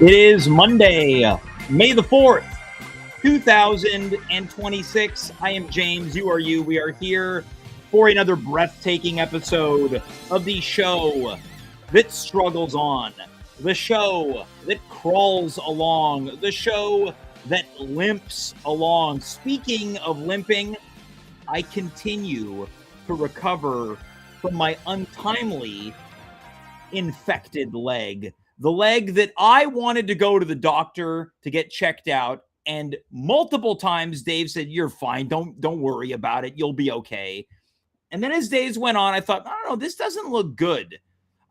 It is Monday, May the 4th, 2026. I am James. You are you. We are here for another breathtaking episode of the show that struggles on, the show that crawls along, the show that limps along. Speaking of limping, I continue to recover from my untimely infected leg. The leg that I wanted to go to the doctor to get checked out, and multiple times Dave said, "You're fine. Don't worry about it. You'll be okay." And then as days went on, I thought, I don't know, this doesn't look good.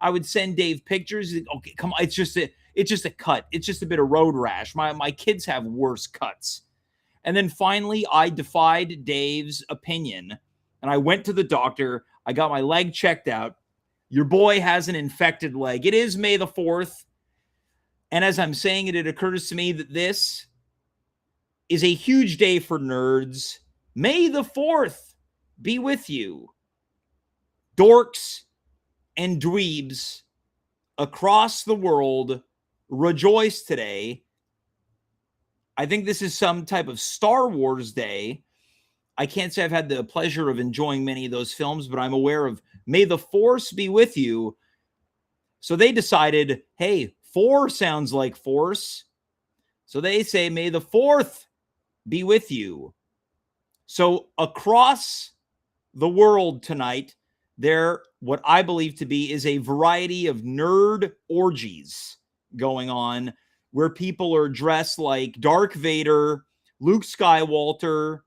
I would send Dave pictures. Okay, come on, it's just a cut. It's just a bit of road rash. My kids have worse cuts. And then finally, I defied Dave's opinion, and I went to the doctor. I got my leg checked out. Your boy has an infected leg. It is May the 4th. And as I'm saying it, it occurs to me that this is a huge day for nerds. May the 4th be with you. Dorks and dweebs across the world rejoice today. I think this is some type of Star Wars day. I can't say I've had the pleasure of enjoying many of those films, but I'm aware of May the Force be with you. So they decided, hey, 4 sounds like force. So they say, May the 4th be with you. So across the world tonight, there, what I believe to be, is a variety of nerd orgies going on where people are dressed like Darth Vader, Luke Skywalker,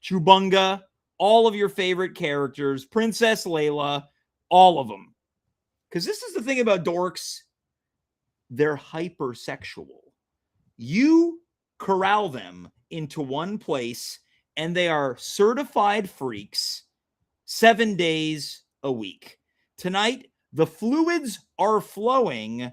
Chewbunga, all of your favorite characters, Princess Leia, all of them. Because this is the thing about dorks. They're hypersexual. You corral them into one place and they are certified freaks 7 days a week. Tonight, the fluids are flowing.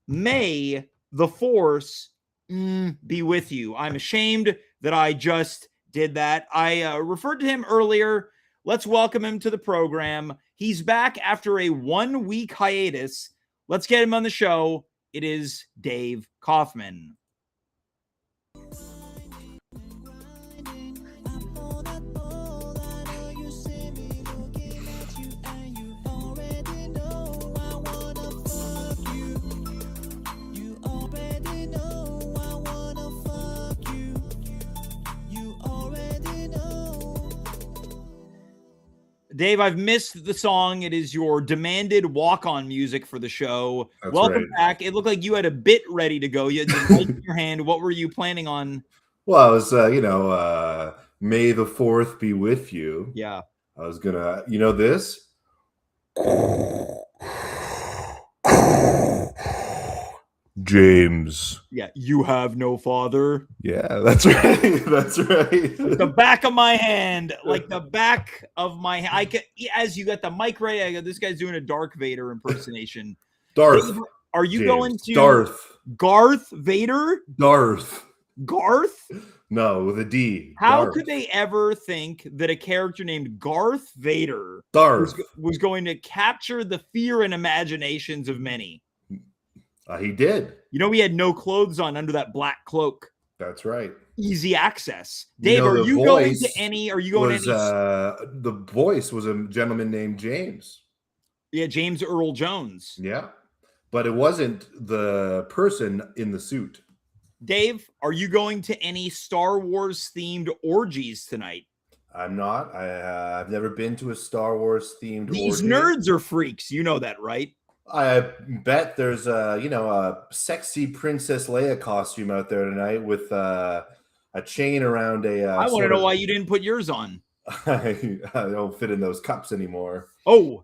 May the Force be with you. I'm ashamed that I just did that. I referred to him earlier. Let's welcome him to the program. He's back after a 1-week hiatus. Let's get him on the show. It is Dave Kaufman. Dave, I've missed the song. It is your demanded walk-on music for the show. That's Welcome right. back. It looked like you had a bit ready to go. You had the mic in your hand. What were you planning on? Well, I was, May the 4th be with you. Yeah. I was gonna, this? James. Yeah, you have no father. Yeah, that's right. That's right. The back of my hand, like the back of my hand. I can, as you got the mic ready, I go, this guy's doing a Darth Vader impersonation. Darth. Dave, are you James. going to Garth Vader? Darth. Garth? No, with a D. How Darth. could they ever think that a character named Garth Vader was going to capture the fear and imaginations of many? He did. He had no clothes on under that black cloak. That's right. Easy access. Dave, are you going to any? Are you going to any? The voice was a gentleman named James. Yeah, James Earl Jones. Yeah, but it wasn't the person in the suit. Dave, are you going to any Star Wars themed orgies tonight? I'm not. I've never been to a Star Wars themed orgy. These nerds are freaks. You know that, right? I bet there's a sexy Princess Leia costume out there tonight with a chain around a. I want to know why you didn't put yours on. I don't fit in those cups anymore. Oh,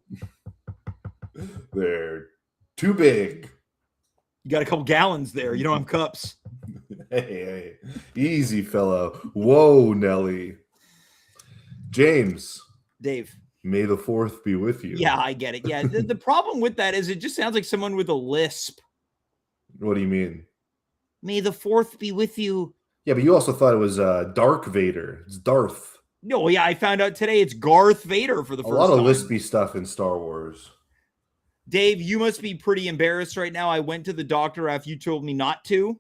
they're too big. You got a couple gallons there. You don't have cups. Hey, easy, fellow. Whoa, Nelly. James. Dave. May the 4th be with you. Yeah, I get it. Yeah, the problem with that is it just sounds like someone with a lisp. What do you mean? May the 4th be with you. Yeah, but you also thought it was Dark Vader. It's Darth. No, yeah, I found out today it's Garth Vader for the first time. A lot of lispy stuff in Star Wars. Dave, you must be pretty embarrassed right now. I went to the doctor after you told me not to.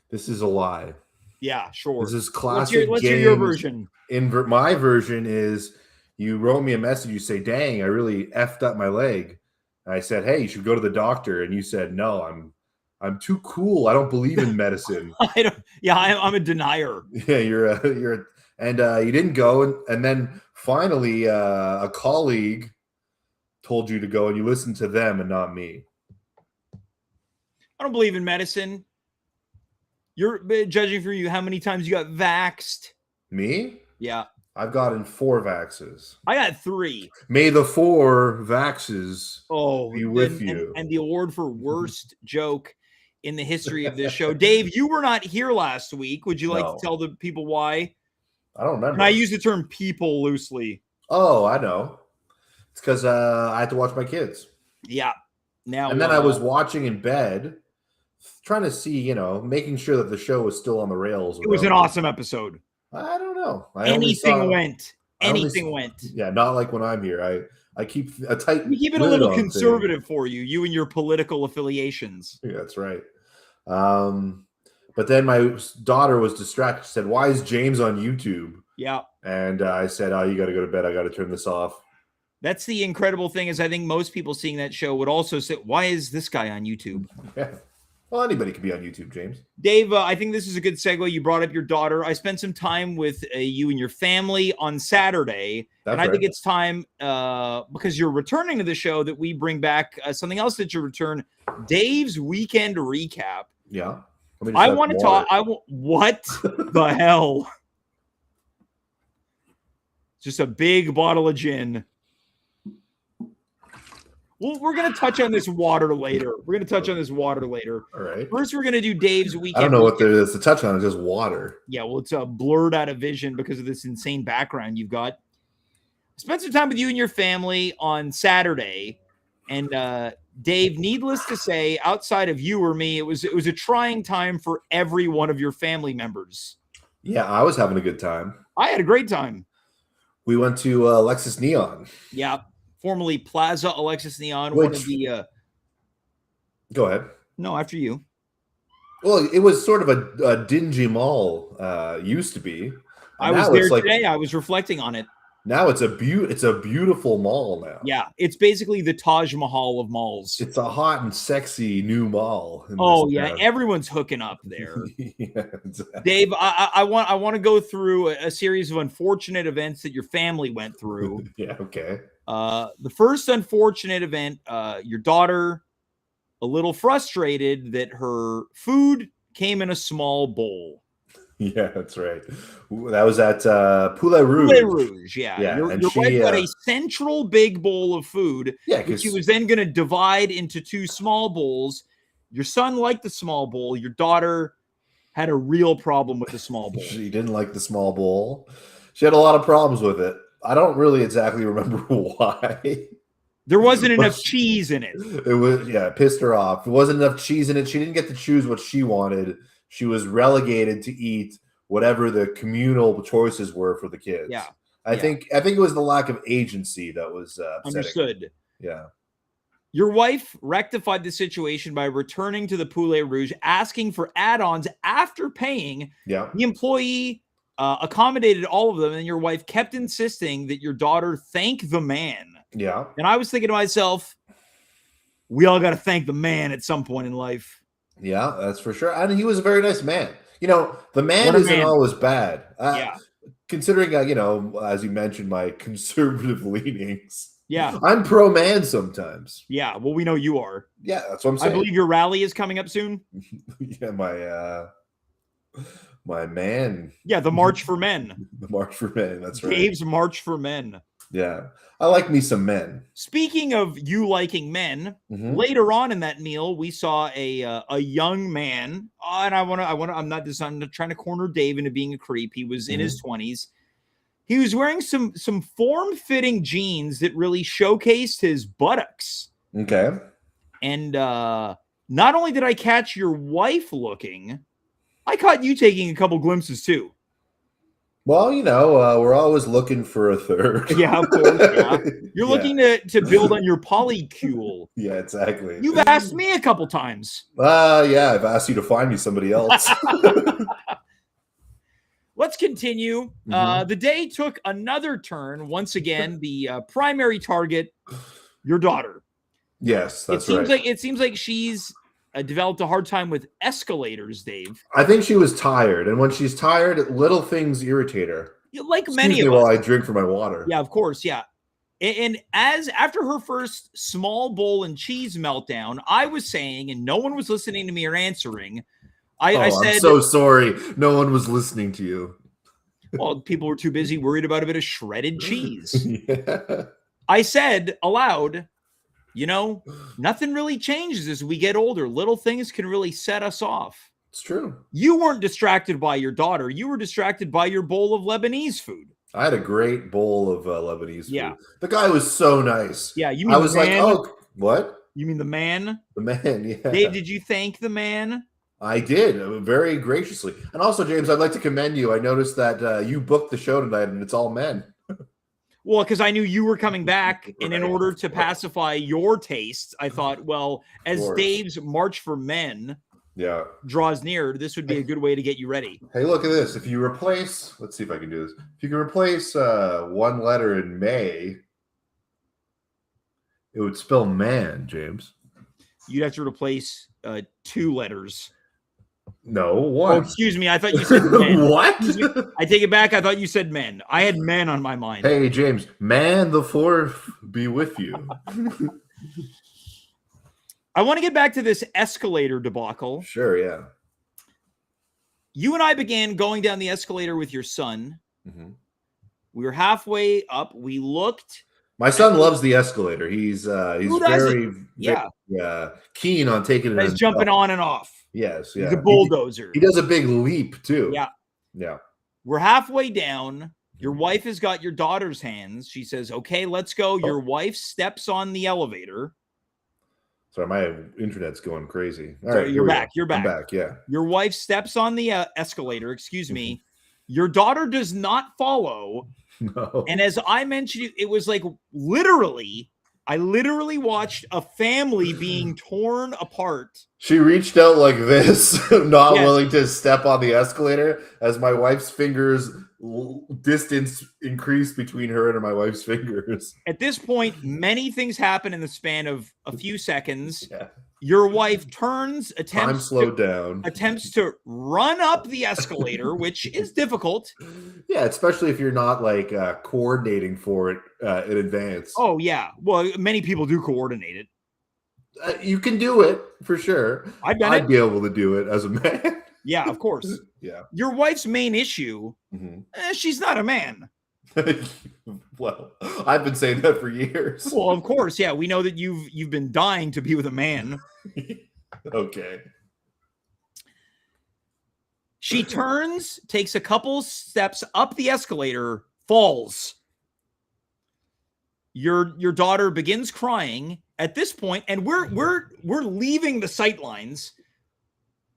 This is a lie. Yeah, sure. This is classic. Let's hear your version. My version is you wrote me a message. You say, "Dang, I really effed up my leg." And I said, "Hey, you should go to the doctor." And you said, "No, I'm too cool. I don't believe in medicine." I'm a denier. Yeah, and you didn't go. And then finally, a colleague told you to go, and you listened to them and not me. I don't believe in medicine. You're judging for you how many times you got vaxxed. Me? Yeah. I've gotten 4 vaxes. I got 3. May the 4 vaxes be with you. And the award for worst joke in the history of this show. Dave, you were not here last week. Would you like to tell the people why? I don't remember. And I use the term people loosely. Oh, I know. It's because I had to watch my kids. Yeah. Now, and then I was watching in bed, trying to see, making sure that the show was still on the rails. It was an awesome episode. I don't know. Anything went. Yeah, not like when I'm here. I keep a tight. We keep it a little conservative for you and your political affiliations. Yeah, that's right. But then my daughter was distracted. She said, "Why is James on YouTube?" Yeah. And I said, "Oh, you got to go to bed. I got to turn this off." That's the incredible thing is I think most people seeing that show would also say, "Why is this guy on YouTube?" Yeah. Well, anybody could be on YouTube, James. Dave, I think this is a good segue. You brought up your daughter. I spent some time with you and your family on Saturday. I think it's time, because you're returning to the show, that we bring back something else that you return, Dave's Weekend Recap. Yeah. I want to talk. What the hell? Just a big bottle of gin. Well, we're going to touch on this water later. All right. First, we're going to do Dave's Weekend. I don't know what there is to touch on. It's just water. Yeah, well, it's blurred out of vision because of this insane background you've got. I spent some time with you and your family on Saturday. And Dave, needless to say, outside of you or me, it was a trying time for every one of your family members. Yeah, I was having a good time. I had a great time. We went to Alexis Neon. Yeah. Formerly Plaza Alexis Neon, one of the. Go ahead. No, after you. Well, it was sort of a dingy mall. Used to be. I was there today. I was reflecting on it. Now it's a beautiful mall now. Yeah, it's basically the Taj Mahal of malls. It's a hot and sexy new mall. Oh yeah, everyone's hooking up there. Yeah, exactly. Dave, I want to go through a series of unfortunate events that your family went through. Yeah, okay. The first unfortunate event, your daughter, a little frustrated that her food came in a small bowl. Yeah, that's right. That was at Poulet Rouge. Poulet Rouge, yeah. Your wife got a central big bowl of food, which she was then going to divide into 2 small bowls. Your son liked the small bowl. Your daughter had a real problem with the small bowl. She didn't like the small bowl. She had a lot of problems with it. I don't really exactly remember why. There wasn't enough cheese in it. It pissed her off. There wasn't enough cheese in it. She didn't get to choose what she wanted. She was relegated to eat whatever the communal choices were for the kids. Yeah. I think it was the lack of agency that was upsetting. Understood. Yeah. Your wife rectified the situation by returning to the Poulet Rouge, asking for add-ons after paying. Yeah. The employee accommodated all of them, and your wife kept insisting that your daughter thank the man. Yeah. And I was thinking to myself, we all got to thank the man at some point in life. Yeah, that's for sure. And he was a very nice man. The man isn't always bad. Yeah. Considering, as you mentioned, my conservative leanings. Yeah. I'm pro-man sometimes. Yeah, well, we know you are. Yeah, that's what I'm saying. I believe your rally is coming up soon. Yeah, my man. Yeah, the March for Men. The March for Men, that's right. Dave's March for Men. Yeah, I like me some men. Speaking of you liking men, later on in that meal, we saw a young man, and I'm not trying to corner Dave into being a creep. He was in his 20s. He was wearing some form-fitting jeans that really showcased his buttocks. Okay. And not only did I catch your wife looking, I caught you taking a couple glimpses too. Well, we're always looking for a third. Yeah, of course. Yeah. You're Yeah. looking to build on your polycule. Yeah, exactly. You've asked me a couple times. Yeah, I've asked you to find me somebody else. Let's continue. Mhm. The day took another turn. Once again, the primary target, your daughter. Yes, that's right. It seems like she's developed a hard time with escalators, Dave. I think she was tired, and when she's tired, little things irritate her. Like Excuse many me of while us. I drink from my water. Yeah, of course. Yeah. And as after her first small bowl and cheese meltdown, I was saying, and no one was listening to me or answering. I said, I'm so sorry. No one was listening to you. Well, people were too busy worried about a bit of shredded cheese. Yeah. I said aloud, nothing really changes as we get older. Little things can really set us off. It's true. You weren't distracted by your daughter. You were distracted by your bowl of Lebanese food. I had a great bowl of Lebanese food. Yeah. The guy was so nice. Yeah, you mean I was like, oh, what? You mean the man? The man, yeah. Dave, did you thank the man? I did, very graciously. And also, James, I'd like to commend you. I noticed that you booked the show tonight, and it's all men. Well, because I knew you were coming back, and in Right. order to pacify your tastes, I thought, well, as course. Dave's March for Men Yeah. draws near, this would be a good way to get you ready. Hey, look at this. If you replace, let's see if I can do this. If you can replace one letter in May, it would spell man, James. You'd have to replace 2 letters. No, Oh, one. excuse me. I thought you said men. What? I take it back. I thought you said men. I had men on my mind. Hey, James, man the fourth be with you. I want to get back to this escalator debacle. Sure, yeah. You and I began going down the escalator with your son. Mm-hmm. We were halfway up. We looked. My son loves the escalator. He's very keen on taking it. He's jumping on and off. Yes, yeah. He's a bulldozer. He does a big leap too. Yeah. Yeah. We're halfway down. Your wife has got your daughter's hands. She says, okay, let's go. Your wife steps on the elevator. Sorry, my internet's going crazy. All So right, you're back. You're back. I'm back, yeah. Your wife steps on the escalator. Excuse me. Your daughter does not follow. No. And as I mentioned, it was like I literally watched a family being torn apart. She reached out like this, not willing to step on the escalator, as my wife's fingers distance increased between her and my wife's fingers. At this point, many things happen in the span of a few seconds. Yeah. Your wife turns, Time slowed down. attempts to run up the escalator, which is difficult. Yeah, especially if you're not like coordinating for it in advance. Oh, yeah. Well, many people do coordinate it. You can do it for sure. I'd be able to do it as a man. Yeah, of course. Yeah. Your wife's main issue, she's not a man. Well, I've been saying that for years. Well, of course, yeah. We know that you've been dying to be with a man. Okay. She turns, takes a couple steps up the escalator, falls. Your daughter begins crying at this point, and we're leaving the sight lines.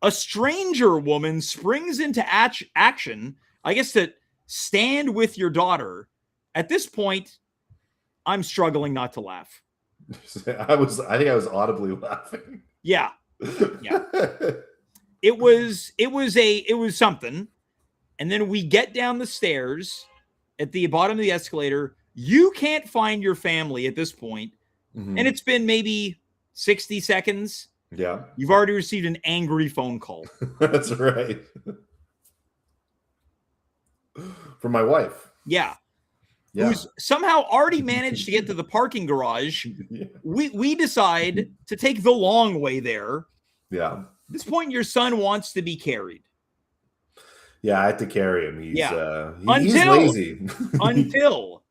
A stranger woman springs into action, I guess, to stand with your daughter. At this point, I'm struggling not to laugh. I think I was audibly laughing. Yeah. Yeah. It was something. And then we get down the stairs at the bottom of the escalator. You can't find your family at this point. And it's been maybe 60 seconds. Yeah. You've already received an angry phone call. That's right. From my wife. Yeah. Who's somehow already managed to get to the parking garage. Yeah. We decide to take the long way there. Yeah. At this point, your son wants to be carried. Yeah, I had to carry him. He's he's lazy. Until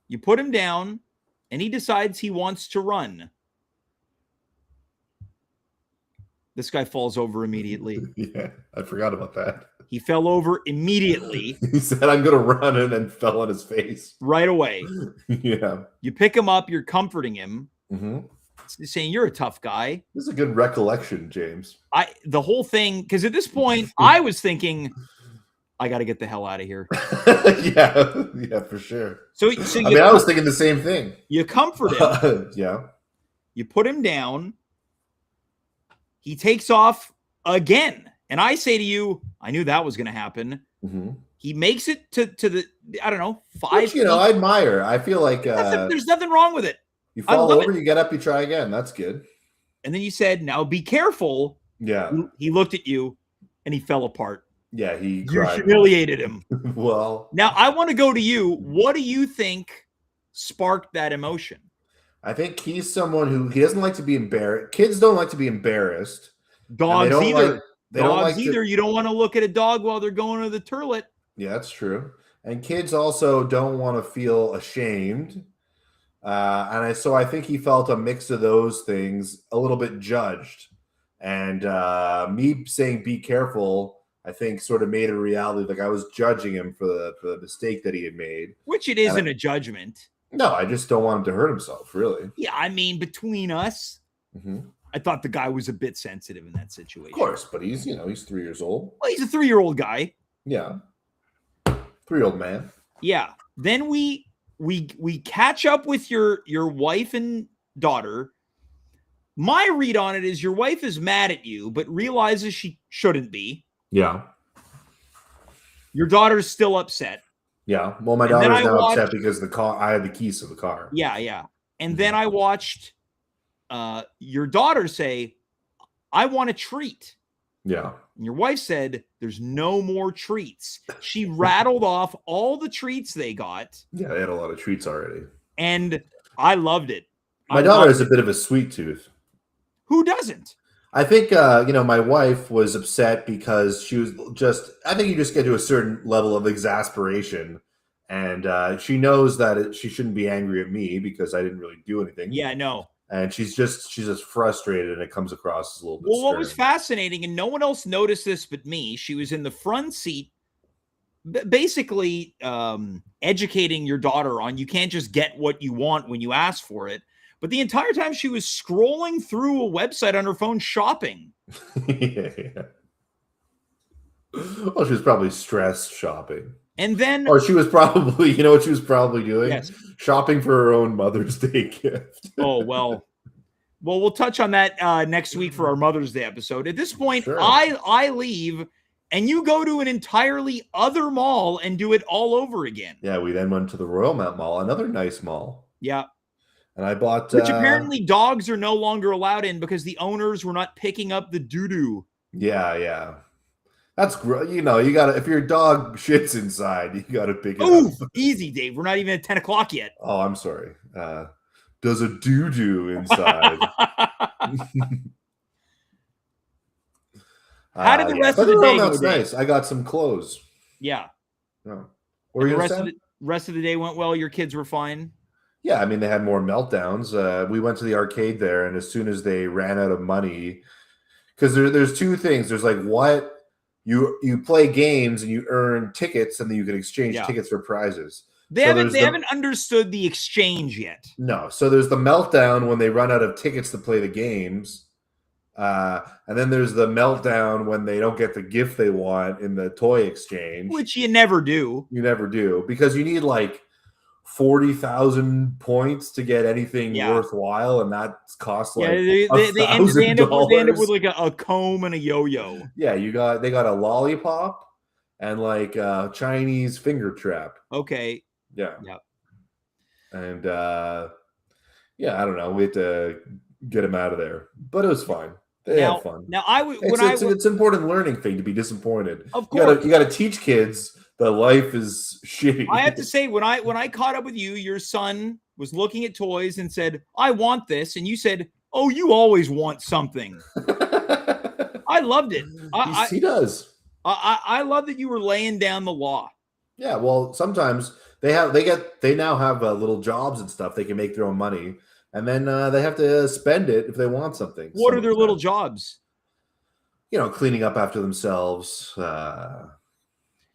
you put him down and he decides he wants to run. This guy falls over immediately. Yeah, I forgot about that. He fell over immediately. He said, I'm going to run, and then fell on his face. Right away. Yeah. You pick him up. You're comforting him. Saying, you're a tough guy. This is a good recollection, James. The whole thing, because at this point, I was thinking, I got to get the hell out of here. yeah, for sure. So I was thinking the same thing. You comfort him. Yeah. You put him down. He takes off again. And I say to you, I knew that was going to happen. Mm-hmm. He makes it to the, I don't know, 5 Which, feet. I admire. I feel like there's nothing wrong with it. You fall over, you get up, you try again. That's good. And then you said, now be careful. Yeah. He looked at you and he fell apart. Yeah, you humiliated him. Well, now I want to go to you. What do you think sparked that emotion? I think he's someone who he doesn't like to be embarrassed. Kids don't like to be embarrassed. Dogs either. Dogs either. You don't want to look at a dog while they're going to the toilet. Yeah, that's true. And kids also don't want to feel ashamed. So I think he felt a mix of those things, a little bit judged. And me saying be careful, I think sort of made a reality. Like I was judging him for the mistake that he had made. Which it isn't a judgment. No, I just don't want him to hurt himself, really. Yeah, I mean, between us, I thought the guy was a bit sensitive in that situation. Of course, but he's 3 years old. Well, he's a 3-year-old guy. Yeah. 3-year-old man. Yeah. Then we catch up with your wife and daughter. My read on it is your wife is mad at you, but realizes she shouldn't be. Yeah. Your daughter's still upset. Yeah. Well, my daughter's now upset because I had the keys to the car. Yeah, yeah. And then I watched your daughter say, I want a treat. Yeah. And your wife said, there's no more treats. She rattled off all the treats they got. Yeah, they had a lot of treats already. And I loved it. My daughter is a bit of a sweet tooth. Who doesn't? I think, my wife was upset because she was I think you just get to a certain level of exasperation. And she knows that she shouldn't be angry at me because I didn't really do anything. Yeah, no. And she's just frustrated, and it comes across as a little bit Well, what stern. was fascinating, and no one else noticed this but me, she was in the front seat, basically educating your daughter on you can't just get what you want when you ask for it. But the entire time she was scrolling through a website on her phone shopping. Yeah. Well, she was probably stressed shopping. And then... Or she was probably, you know what she was probably doing? Yes. Shopping for her own Mother's Day gift. Oh, well, we'll touch on that next week for our Mother's Day episode. At this point, Sure. I leave, and you go to an entirely other mall and do it all over again. Yeah, we then went to the Royal Mount Mall, another nice mall. Yeah. And I bought... Which apparently dogs are no longer allowed in because the owners were not picking up the doo-doo. Yeah, yeah. That's gross. You gotta, if your dog shits inside, you gotta pick it up. Easy, Dave. We're not even at 10 o'clock yet. Oh, I'm sorry. Does a doo-doo inside. How did the rest of the day go? That's nice. I got some clothes. Yeah. Oh. What were you gonna say? Rest of the day went well. Your kids were fine. Yeah, I mean, they had more meltdowns. We went to the arcade there, and as soon as they ran out of money, because there's two things. There's like what you play games and you earn tickets, and then you can exchange tickets for prizes. They haven't understood the exchange yet. No, so there's the meltdown when they run out of tickets to play the games, and then there's the meltdown when they don't get the gift they want in the toy exchange, which you never do. You never do because you need like 40,000 points to get anything worthwhile, and that costs like they end up with like a comb and a yo-yo. Yeah, they got a lollipop and like a Chinese finger trap. Okay. Yeah. And I don't know. We had to get him out of there, but it was fine. They had fun. Now it's an important learning thing to be disappointed. Of course, you got to teach kids that life is shitty. I have to say, when I caught up with you, your son was looking at toys and said, "I want this," and you said, "Oh, you always want something." I loved it. He does. I love that you were laying down the law. Yeah, well, sometimes they now have little jobs and stuff. They can make their own money, and then they have to spend it if they want something. What are their little jobs? Cleaning up after themselves.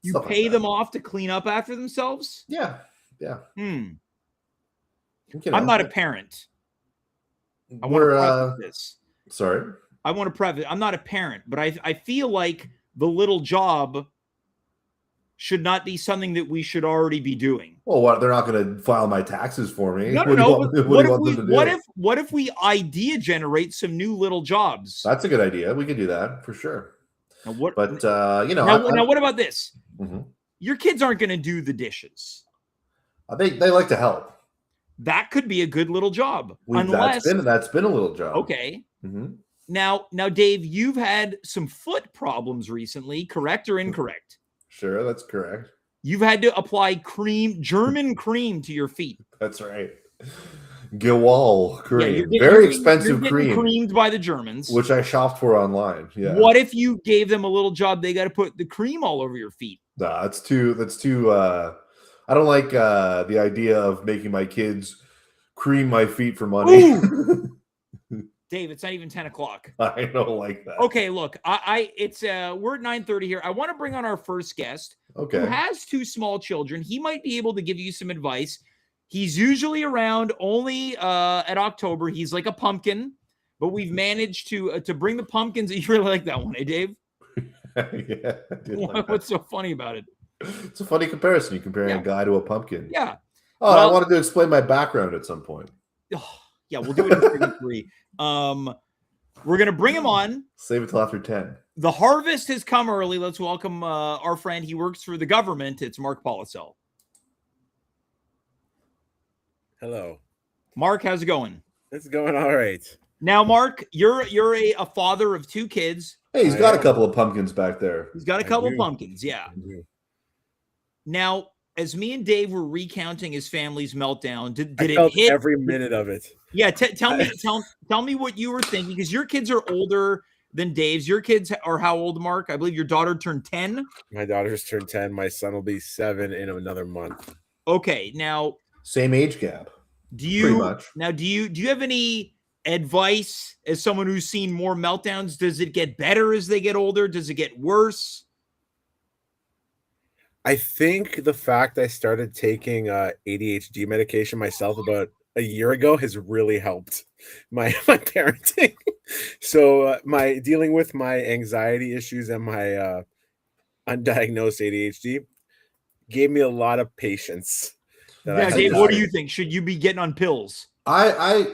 You pay them off to clean up after themselves? Yeah. I'm not a parent. I want to preface this. Sorry? I want to preface. I'm not a parent, but I feel like the little job should not be something that we should already be doing. Well, what? They're not going to file my taxes for me. No. What do you want them to do? What if we idea generate some new little jobs? That's a good idea. We could do that for sure. Now what? But now what about this? Mm-hmm. Your kids aren't going to do the dishes. They like to help. That could be a good little job. That's been a little job. Okay. Mm-hmm. Now, Dave, you've had some foot problems recently, correct or incorrect? Sure, that's correct. You've had to apply German cream to your feet. That's right. Gewall cream. Yeah, very expensive cream. Creamed by the Germans. Which I shopped for online. Yeah. What if you gave them a little job? They got to put the cream all over your feet. Nah, that's too I don't like the idea of making my kids cream my feet for money. Dave, it's not even 10 o'clock. I don't like that. Okay, look, we're at 9:30 here. I want to bring on our first guest who has 2 small children. He might be able to give you some advice. He's usually around only at October. He's like a pumpkin, but we've managed to bring the pumpkins. You really like that one, eh, Dave? Yeah, I did like What's so funny about it? It's a funny comparison. You're comparing a guy to a pumpkin. Yeah. Oh, well, I wanted to explain my background at some point. Oh, yeah, we'll do it in 3. We're going to bring him on. Save it till after 10. The harvest has come early. Let's welcome our friend. He works for the government. It's Mark Pollesel. Hello. Mark, how's it going? It's going all right. Now, Mark, you're a father of 2 kids. Hey, he's got a couple of pumpkins back there. He's got a couple of pumpkins, yeah. Now, as me and Dave were recounting his family's meltdown, did it hit every minute of it? Yeah, tell me what you were thinking, because your kids are older than Dave's. Your kids are how old, Mark? I believe your daughter turned 10. My daughter's turned 10. My son will be 7 in another month. Okay, now same age gap. Pretty much. Now, do you have any advice as someone who's seen more meltdowns? Does it get better as they get older? Does it get worse? I think the fact I started taking ADHD medication myself about a year ago has really helped my parenting. So my dealing with my anxiety issues and my undiagnosed ADHD gave me a lot of patience. Dave, what do you think? Should you be getting on pills? I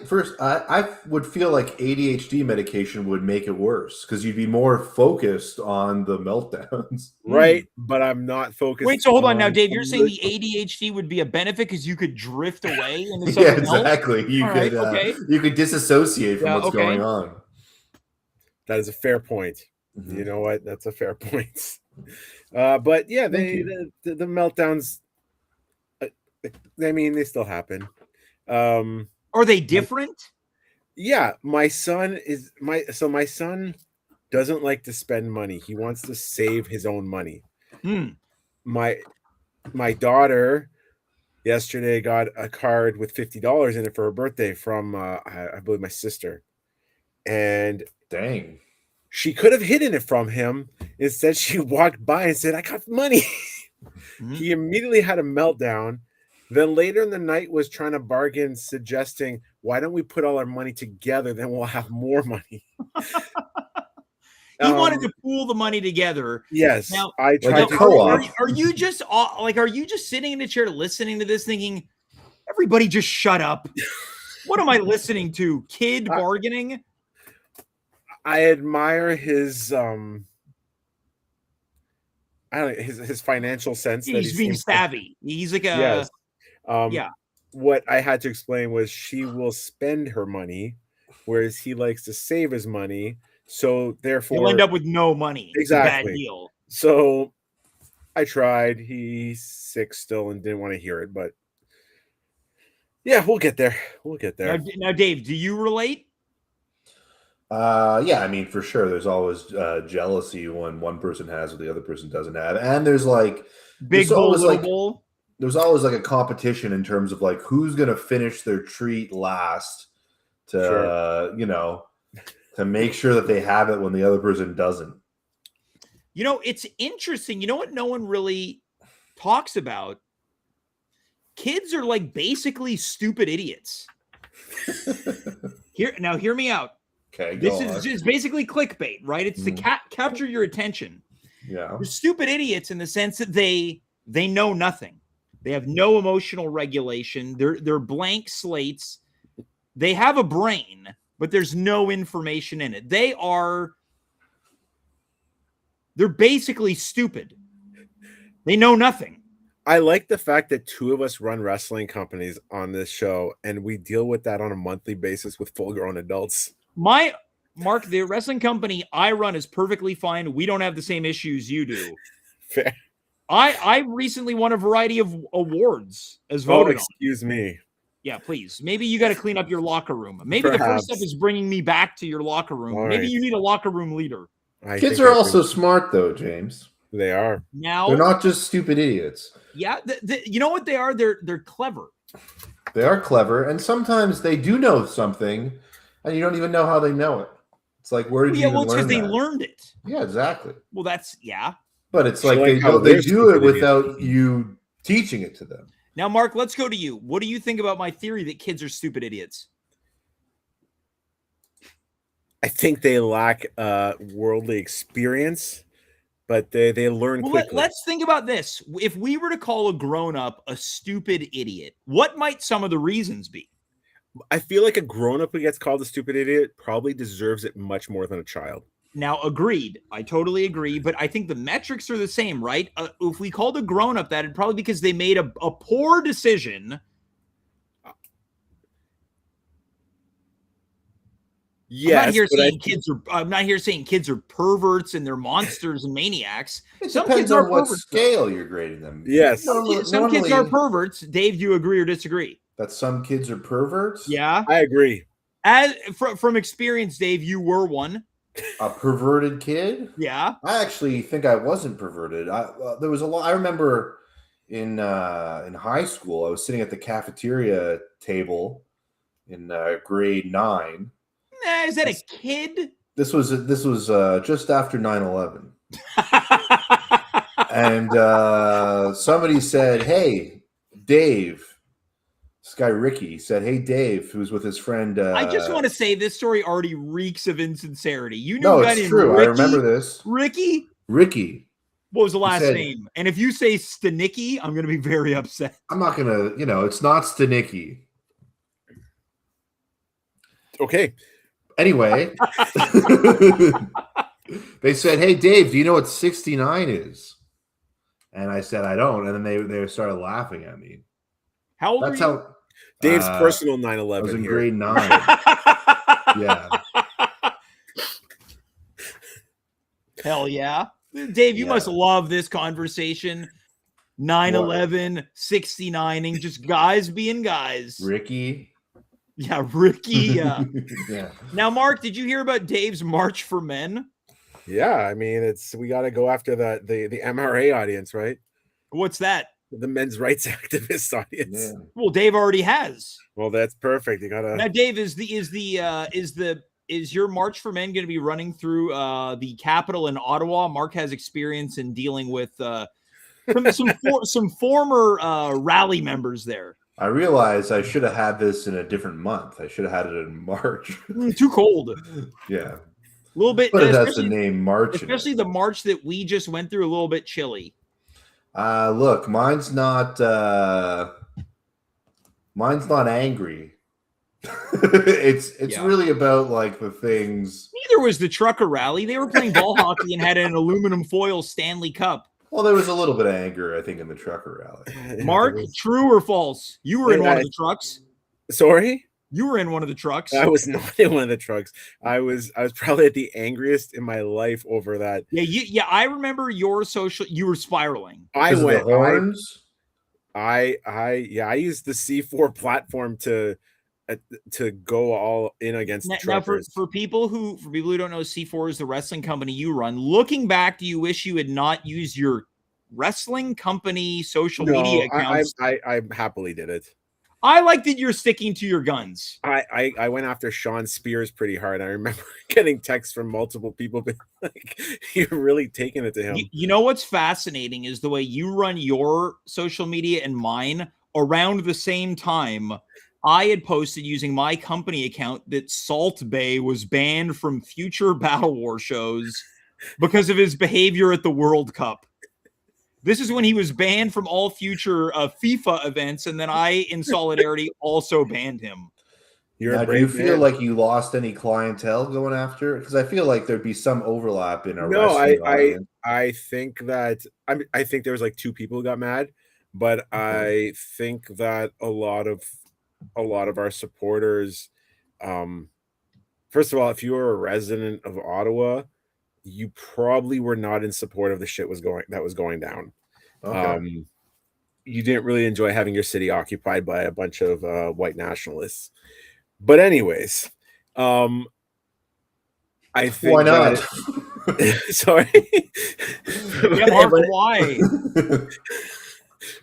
would feel like ADHD medication would make it worse because you'd be more focused on the meltdowns. Right, but I'm not focused. Wait, so hold on now, Dave. You're saying the ADHD would be a benefit because you could drift away into yeah, exactly. Else? You could disassociate from what's going on. That is a fair point. Mm-hmm. You know what? That's a fair point. But yeah, the meltdowns. I mean, they still happen. Are they different? Yeah, my son doesn't like to spend money. He wants to save his own money. My daughter yesterday got a card with $50 in it for her birthday from I believe my sister. And dang, she could have hidden it from him. Instead, she walked by and said, "I got money." He immediately had a meltdown. Then later in the night was trying to bargain, suggesting, why don't we put all our money together? Then we'll have more money. He wanted to pool the money together. Yes. Now, I tried to are you just sitting in a chair listening to this thinking, everybody just shut up? What am I listening to? Kid bargaining? I admire his his financial sense. He's being savvy. He's like a What I had to explain was she will spend her money, whereas he likes to save his money. So therefore, you'll end up with no money. Exactly. It's a bad deal. So I tried. He's 6 still and didn't want to hear it, but yeah, we'll get there. Now, Dave, do you relate? Yeah, I mean, for sure. There's always jealousy when one person has what the other person doesn't have, and there's like big bowl, little bowl. There's always like a competition in terms of like who's gonna finish their treat last to to make sure that they have it when the other person doesn't. You know, it's interesting. You know what no one really talks about? Kids are like basically stupid idiots. Hear me out. Okay, this is just basically clickbait, right? It's to capture your attention. Yeah. They're stupid idiots in the sense that they know nothing. They have no emotional regulation. They're blank slates. They have a brain, but there's no information in it. They're basically stupid. They know nothing. I like the fact that two of us run wrestling companies on this show, and we deal with that on a monthly basis with full-grown adults. Mark, the wrestling company I run is perfectly fine. We don't have the same issues you do. Fair. I recently won a variety of awards as voted on. Excuse me. Yeah, please. Maybe you got to clean up your locker room. Maybe the first step is bringing me back to your locker room. All Maybe right. you need a locker room leader. Kids are also smart, though, James. They are. Now they're not just stupid idiots. Yeah, you know what they are? They're clever. They are clever, and sometimes they do know something, and you don't even know how they know it. It's like, where did you even learn that? It's because they learned it. Yeah, exactly. Well, But it's like they do it without you teaching it to them. Now, Mark, let's go to you. What do you think about my theory that kids are stupid idiots? I think they lack worldly experience, but they learn quickly. Let's think about this. If we were to call a grown-up a stupid idiot, what might some of the reasons be? I feel like a grown-up who gets called a stupid idiot probably deserves it much more than a child. Now, agreed. I totally agree, but I think the metrics are the same, right? If we called a grown-up that, it'd probably because they made a poor decision. Yes, I'm not here saying kids are perverts and they're monsters and maniacs. Some kids are what scale you're grading them. Yes. Some kids are perverts. Dave, do you agree or disagree? That some kids are perverts? Yeah. I agree. From experience, Dave, you were one. A perverted kid? Yeah. I actually think I wasn't perverted. There was a lot. I remember in high school, I was sitting at the cafeteria table in grade 9. Is that a kid? This was just after 9/11. And somebody said, "Hey, Dave." This guy Ricky said, "Hey, Dave," who was with his friend. I just want to say this story already reeks of insincerity. You knew no, it's true. Ricky? I remember this. Ricky. What was the last name? And if you say Stanicki, I'm going to be very upset. I'm not going to. It's not Stanicki. Okay. Anyway, they said, "Hey, Dave, do you know what 69 is?" And I said, "I don't." And then they started laughing at me. How old are you? Dave's personal 9/11. I was in grade 9. Yeah. Hell yeah. Dave, you must love this conversation. 9/11, 69ing, just guys being guys. Ricky. Yeah, Ricky. Yeah. Yeah. Now, Mark, did you hear about Dave's March for Men? Yeah, I mean, we got to go after the MRA audience, right? What's that? The men's rights activist audience. Yeah. Well, Dave already has. Well, that's perfect. You gotta. Now, Dave, is your March for Men going to be running through the Capitol in Ottawa? Mark has experience in dealing with some former rally members there. I realized I should have had this in a different month. I should have had it in March. Too cold. Yeah. A little bit. But it has the name March. Especially the March that we just went through, a little bit chilly. Look, mine's not angry. It's really about like the things. Neither was the trucker rally. They were playing ball hockey and had an aluminum foil Stanley Cup. Well, there was a little bit of anger, I think, in the trucker rally. Mark, true or false? You were in one of the trucks. Sorry? You were in one of the trucks. I was not in one of the trucks. I was probably at the angriest in my life over that. Yeah, I remember your social. You were spiraling. I used the C4 platform to go all in against the truckers. Now, for people who don't know, C4 is the wrestling company you run. Looking back, do you wish you had not used your wrestling company social media accounts? I happily did it. I like that you're sticking to your guns. I went after Sean Spears pretty hard. I remember getting texts from multiple people, but like, you're really taking it to him. You know what's fascinating is the way you run your social media and mine around the same time. I had posted using my company account that Salt Bay was banned from future Battle War shows because of his behavior at the World Cup. This is when he was banned from all future FIFA events, and then I, in solidarity, also banned him. Do you feel like you lost any clientele going after it? Because I feel like there'd be some overlap in a wrestling audience. I think that I think there was like 2 people who got mad, but I think that a lot of our supporters, first of all, if you were a resident of Ottawa, you probably were not in support of the shit that was going down. Okay. You didn't really enjoy having your city occupied by a bunch of white nationalists. But anyways, I think why not? Sorry. Yeah, Mark, why?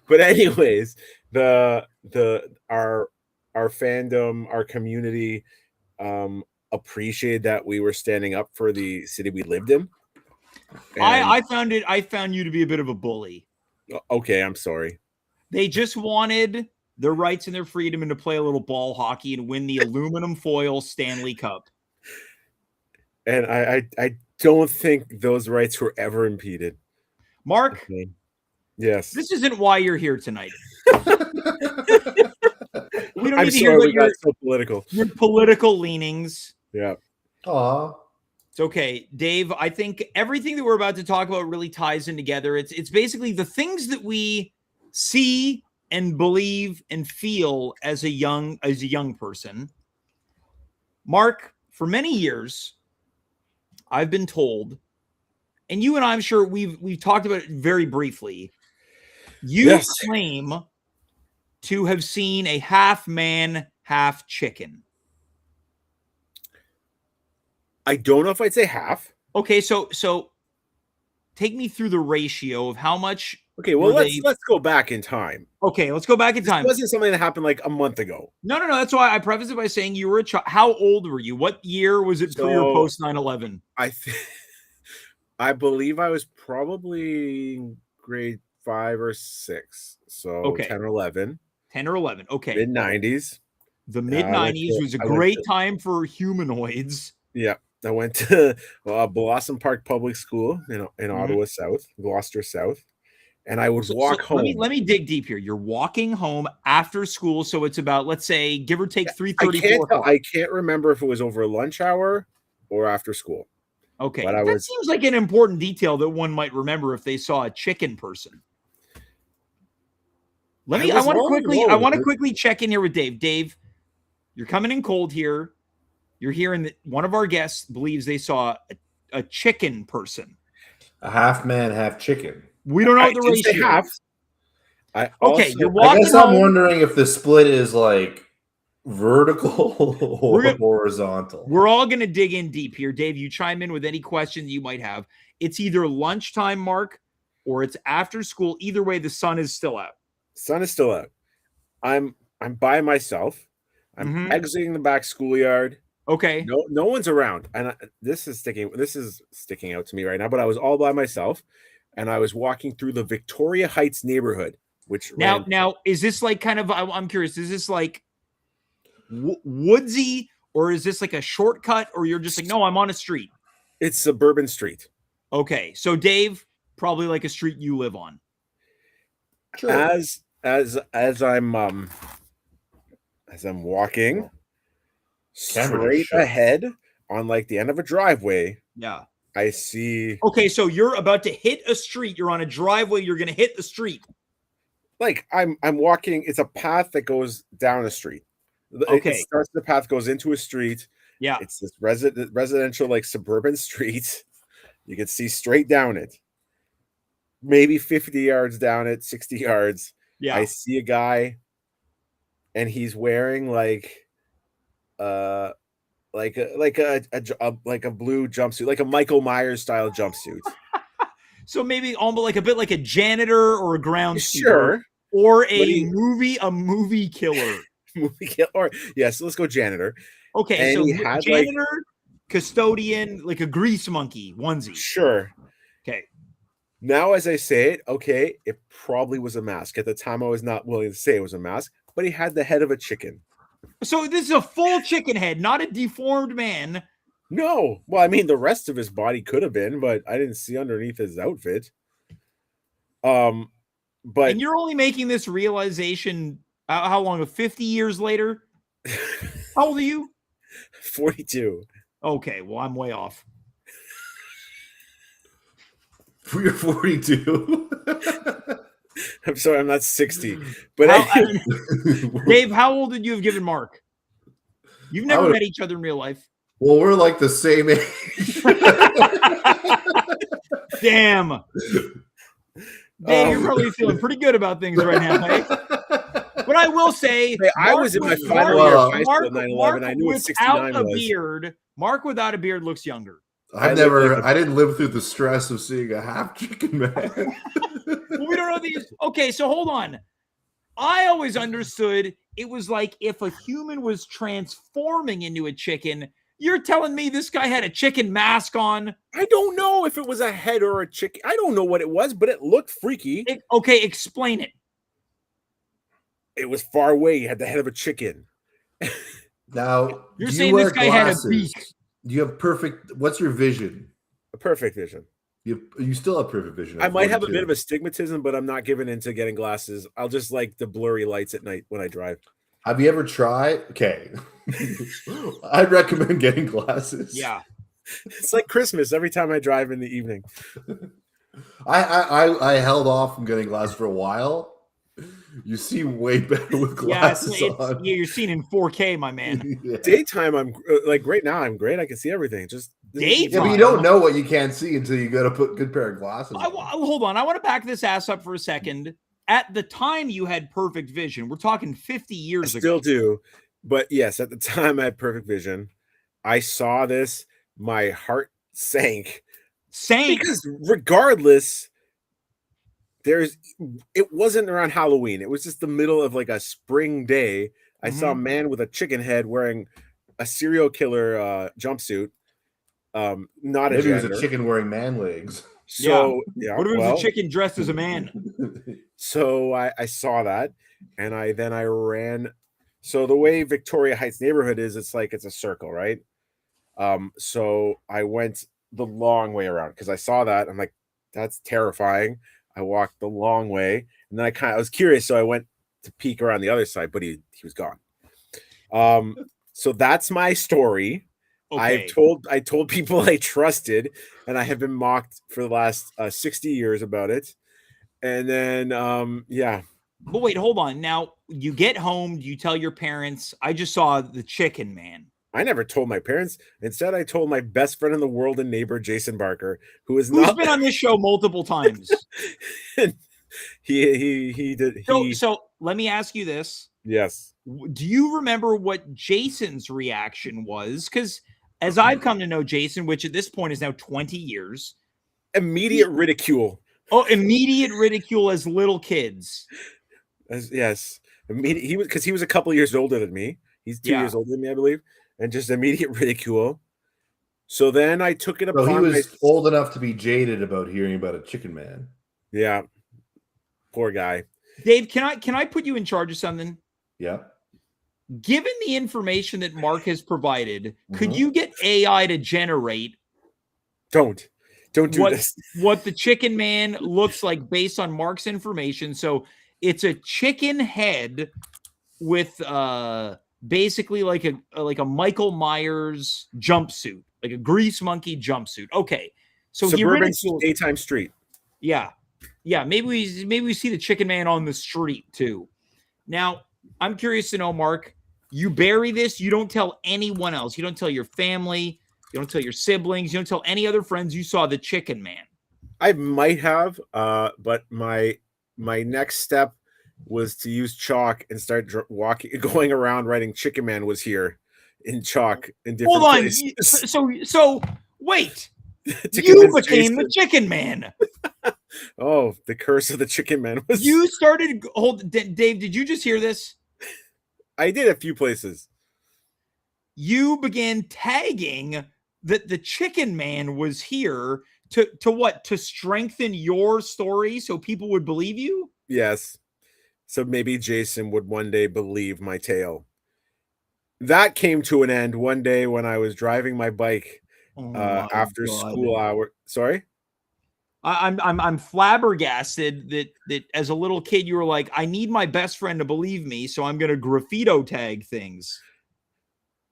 But anyways, our fandom, our community, appreciated that we were standing up for the city we lived in. I found you to be a bit of a bully. Okay, I'm sorry. They just wanted their rights and their freedom and to play a little ball hockey and win the aluminum foil Stanley Cup. And I don't think those rights were ever impeded. Mark? Okay. Yes. This isn't why you're here tonight. We don't I'm need to sorry hear so political. Your political leanings. Yeah. Aw. It's okay. Dave, I think everything that we're about to talk about really ties in together. It's basically the things that we see and believe and feel as a young person. Mark, for many years, I've been told, and you and I'm sure we've talked about it very briefly. You claim to have seen a half man, half chicken. I don't know if I'd say half. Okay, so take me through the ratio of how much. Okay, well let's go back in time. Okay, let's go back in time. This wasn't something that happened like a month ago. No. That's why I preface it by saying you were a child. How old were you? What year was it pre or post 9/11? I believe I was probably in grade 5 or 6. So 10 or 11. 10 or 11. Okay. Mid-90s. The mid-90s was a great time for humanoids. Yeah. I went to Blossom Park Public School in Ottawa South, Gloucester South. And I would walk home. Let me dig deep here. You're walking home after school, so it's about, let's say, give or take 3:30. I can't remember if it was over lunch hour or after school. Okay, that seems like an important detail that one might remember if they saw a chicken person. I want to quickly check in here with Dave. Dave, you're coming in cold here. You're hearing that one of our guests believes they saw a chicken person. A half man, half chicken. We don't know the ratio. You're walking. I guess I'm wondering if the split is like vertical or horizontal. We're all going to dig in deep here. Dave, you chime in with any questions you might have. It's either lunchtime, Mark, or it's after school. Either way, the sun is still out. Sun is still out. I'm by myself. I'm exiting the back schoolyard. Okay. No one's around. And this is sticking out to me right now, but I was all by myself. And I was walking through the Victoria Heights neighborhood, which now is this like kind of, I'm curious, is this like woodsy, or is this like a shortcut, or you're just like, no, I'm on a street? It's suburban street. Okay, so Dave, probably like a street you live on. Sure. As I'm walking straight ahead on like the end of a driveway. Yeah. I see. Okay, so you're about to hit a street. You're on a driveway. You're going to hit the street. Like I'm walking. It's a path that goes down a street. Okay. It starts, the path goes into a street. Yeah. It's this residential, like suburban street. You can see straight down it. Maybe 50 yards down it, 60 yards. Yeah. I see a guy, and he's wearing like a blue jumpsuit, like a Michael Myers style jumpsuit. So maybe almost like a bit like a janitor or a groundskeeper, sure, or a movie killer. Or yes, let's go janitor. Okay, and so janitor, custodian, like a grease monkey onesie. Sure. Okay. Now, as I say it, okay, it probably was a mask. At the time, I was not willing to say it was a mask, but he had the head of a chicken. So this is a full chicken head, not a deformed man. No. Well, I mean, the rest of his body could have been, but I didn't see underneath his outfit. But And you're only making this realization how long? 50 years later? How old are you? 42. Okay, well, I'm way off. You're 42. I'm sorry, I'm not 60. But Dave, how old did you have given Mark? You've never met each other in real life. Well, we're like the same age. Damn. Dave, you're probably feeling pretty good about things right now, hey? But I will say, hey, I was in my final year of high school at 9/11. I knew what 69 was. Mark without a beard looks younger. I didn't live through the stress of seeing a half chicken man. Well, we don't know these. Okay, so hold on. I always understood it was like if a human was transforming into a chicken. You're telling me this guy had a chicken mask on? I don't know if it was a head or a chicken. I don't know what it was, but it looked freaky. Okay, explain it. It was far away. He had the head of a chicken. Now, you're saying this guy had a beak. Do you have perfect? What's your vision? A perfect vision. You still have perfect vision. I might have a bit of astigmatism, but I'm not giving into getting glasses. I'll just like the blurry lights at night when I drive. Have you ever tried? Okay. I'd recommend getting glasses. Yeah. It's like Christmas every time I drive in the evening. I held off from getting glasses for a while. You see way better with glasses on. Yeah, you're seeing in 4K, my man. Yeah. Daytime, I'm like right now, I'm great. I can see everything. Just daytime. Yeah, but you don't know what you can't see until you got to put a good pair of glasses on. Hold on. I want to back this ass up for a second. At the time you had perfect vision. We're talking 50 years ago. Still do. But yes, at the time I had perfect vision. I saw this. My heart sank. Because regardless, it wasn't around Halloween. It was just the middle of like a spring day. I saw a man with a chicken head wearing a serial killer jumpsuit. Not Maybe a it was a chicken wearing man legs. So yeah, what if it was a chicken dressed as a man? So I saw that, and I ran. So the way Victoria Heights neighborhood is, it's a circle, right? So I went the long way around because I saw that. I'm like, that's terrifying. I walked the long way, and then I was curious, so I went to peek around the other side, but he was gone. So that's my story. Okay. I told people I trusted, and I have been mocked for the last 60 years about it. And then yeah. But wait, hold on. Now you get home, you tell your parents, I just saw the chicken man. I never told my parents. Instead, I told my best friend in the world and neighbor, Jason Barker, who's been on this show multiple times. he did. So let me ask you this. Yes. Do you remember what Jason's reaction was? Because as I've come to know Jason, which at this point is now 20 years. Immediate ridicule. Oh, immediate ridicule as little kids. Yes. He was a couple years older than me. He's 2 years older than me, I believe. And just immediate ridicule. So then I took it upon. So he was old enough to be jaded about hearing about a chicken man. Yeah. Poor guy. Dave, can I put you in charge of something? Yeah. Given the information that Mark has provided, could you get AI to generate? Don't do this. What the chicken man looks like based on Mark's information. So it's a chicken head with basically like a Michael Myers jumpsuit, like a grease monkey jumpsuit. Okay, so suburban daytime street. Yeah. Maybe we see the chicken man on the street too. Now, I'm curious to know, Mark. You bury this. You don't tell anyone else. You don't tell your family. You don't tell your siblings. You don't tell any other friends you saw the chicken man. I might have, but my next step was to use chalk and start going around writing "Chicken Man was here" in chalk in different places. So wait, you became the chicken man. Oh, the curse of the chicken man was. You started. Dave, did you just hear this? I did a few places. You began tagging that the chicken man was here to what? To strengthen your story so people would believe you? Yes. So maybe Jason would one day believe my tale. that came to an end one day when I was driving my bike Oh my after God. school hour. Sorry? I'm flabbergasted that as a little kid you were like, I need my best friend to believe me, so I'm gonna graffito tag things.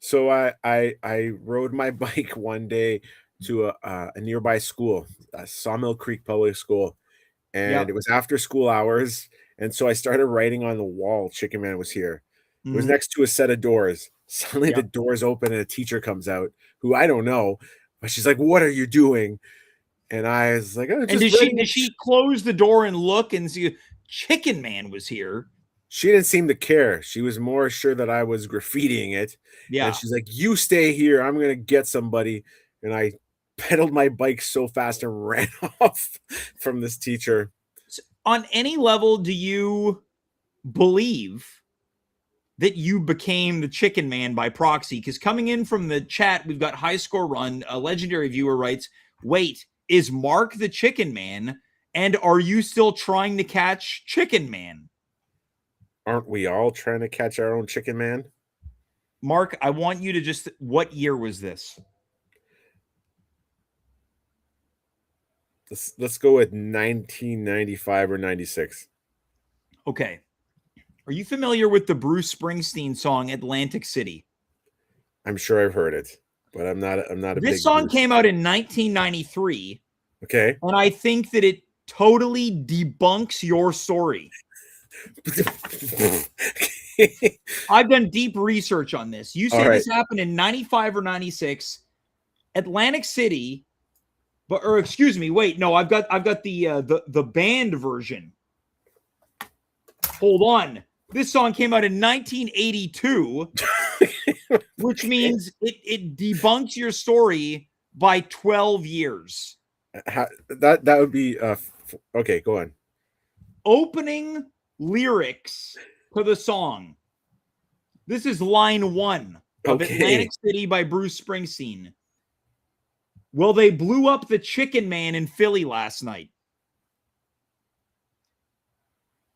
So I rode my bike one day to a nearby school, Sawmill Creek Public School, and Yep. it was after school hours, and so I started writing on the wall, "Chicken Man was here." It was Mhm. next to a set of doors. Suddenly, the Yep. doors open and a teacher comes out, who I don't know, but she's like, "What are you doing?" And I was like, "Oh, And just did she writing." did she close the door and look and see Chicken Man was here? She didn't seem to care. She was more sure that I was graffitiing it, and Yeah. she's like, "You stay here. I'm gonna get somebody." And I pedaled my bike so fast and ran off from this teacher. On any level, do you believe that you became the Chicken Man by proxy? Because coming in from the chat, we've got High Score Run. A legendary viewer writes, "Wait, is Mark the Chicken Man? And are you still trying to catch Chicken Man?" Aren't we all trying to catch our own Chicken Man? Mark, I want you to just, what year was this? Let's go with 1995 or 96. Okay. Are you familiar with the Bruce Springsteen song Atlantic City? I'm sure I've heard it, but I'm not a This big song Bruce. came out in 1993, Okay. and I think that it totally debunks your story. I've done deep research on this. You say this happened in 95 or 96. Atlantic City, or excuse me, wait, no, I've got the band version. Hold on. This song came out in 1982, which means it debunks your story by 12 years. That would be okay, go on. Opening lyrics to the song. This is line 1 of Atlantic City by Bruce Springsteen. Well, they blew up the Chicken Man in Philly last night.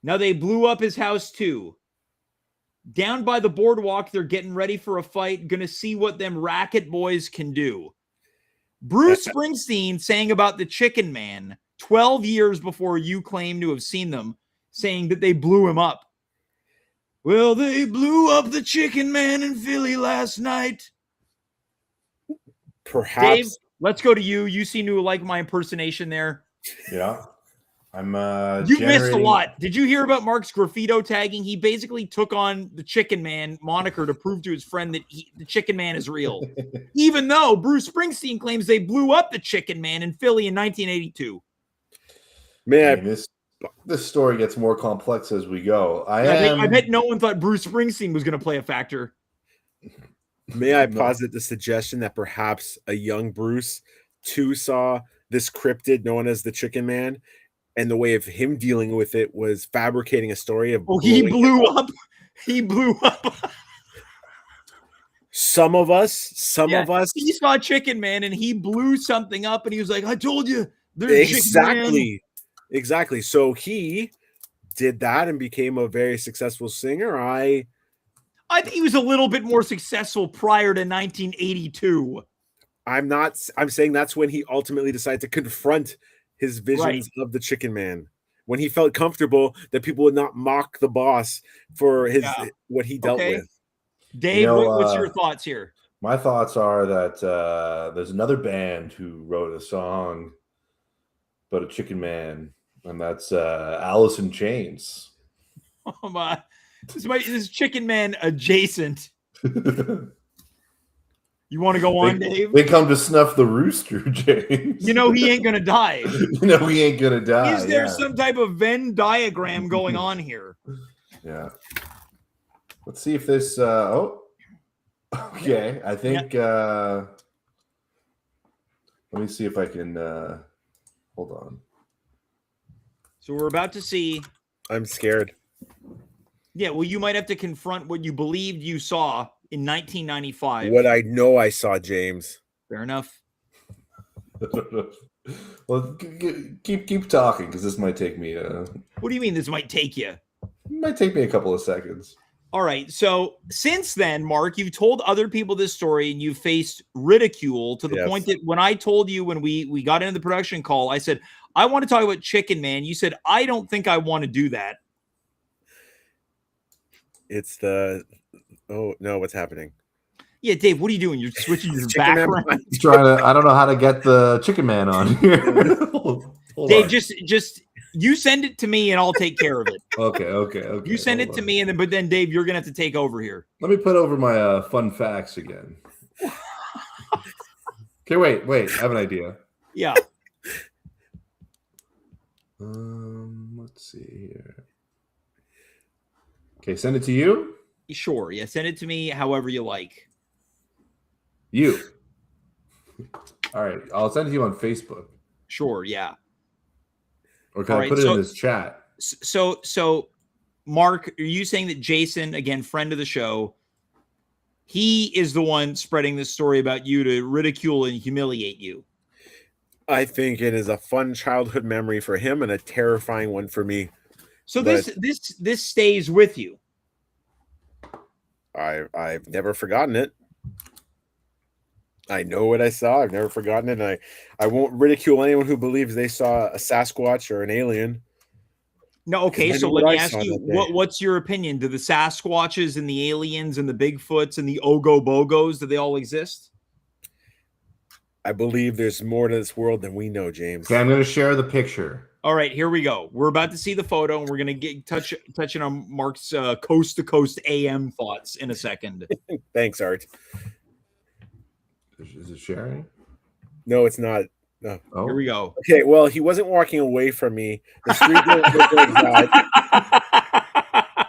Now they blew up his house too. Down by the boardwalk, they're getting ready for a fight. Gonna see what them racket boys can do. Bruce Springsteen saying about the Chicken Man 12 years before you claim to have seen them, saying that they blew him up. Well, they blew up the Chicken Man in Philly last night. Perhaps. Dave, let's go to you. You seem to like my impersonation there. Yeah. I'm you missed a lot. Did you hear about Mark's graffito tagging? He basically took on the Chicken Man moniker to prove to his friend that the Chicken Man is real. Even though Bruce Springsteen claims they blew up the Chicken Man in Philly in 1982. This story gets more complex as we go. I bet no one thought Bruce Springsteen was going to play a factor. May I posit the suggestion that perhaps a young Bruce too saw this cryptid known as the Chicken Man, and the way of him dealing with it was fabricating a story of. Oh, he blew up. He blew up. Some of us. He saw Chicken Man and he blew something up, and he was like, "I told you." Exactly. So he did that and became a very successful singer. I think he was a little bit more successful prior to 1982. I'm saying that's when he ultimately decided to confront his visions of the Chicken Man, when he felt comfortable that people would not mock the boss for what he dealt with. Dave, what's your thoughts here? My thoughts are that there's another band who wrote a song about a Chicken Man, and that's Alice in Chains. Oh my! This is Chicken Man adjacent. You want to go on, Dave? They come to snuff the rooster, James. You know he ain't gonna die. He ain't gonna die. Is there some type of Venn diagram going on here? Yeah. Let's see if this. Okay. I think. Let me see if I can. Hold on. So we're about to see. I'm scared. Yeah, well, you might have to confront what you believed you saw in 1995. What I know I saw, James. Fair enough. Well, keep talking, because this might take me. What do you mean this might take you? It might take me a couple of seconds. All right. So since then, Mark, you've told other people this story and you've faced ridicule to the point that when I told you when we got into the production call, I said, I want to talk about Chicken Man. You said, I don't think I want to do that. It's the oh no, what's happening? Yeah, Dave, what are you doing? You're switching your Chicken Man background. Trying to. I don't know how to get the Chicken Man on here. Hold Dave, on. just you send it to me and I'll take care of it. Okay. You send it to me, and then Dave, you're gonna have to take over here. Let me put over my fun facts again. Okay, wait. I have an idea. Yeah. Let's see here. Okay, send it to you. Sure. Yeah, send it to me however you like. You. All right, I'll send it to you on Facebook. Sure. Yeah. Or can I put it in this chat? So, Mark, are you saying that Jason, again, friend of the show, he is the one spreading this story about you to ridicule and humiliate you? I think it is a fun childhood memory for him and a terrifying one for me. So this stays with you. I've never forgotten it. I know what I saw. I've never forgotten it. And I won't ridicule anyone who believes they saw a Sasquatch or an alien. No, okay. So let me ask you, what's your opinion? Do the Sasquatches and the aliens and the Bigfoots and the Ogobogos, do they all exist? I believe there's more to this world than we know, James. Okay, I'm going to share the picture. All right, here we go. We're about to see the photo, and we're going to get touching on Mark's coast to coast AM thoughts in a second. Thanks, Art. Is it sharing? No, it's not. No. Oh. Here we go. Okay, well, he wasn't walking away from me. The street didn't look like that.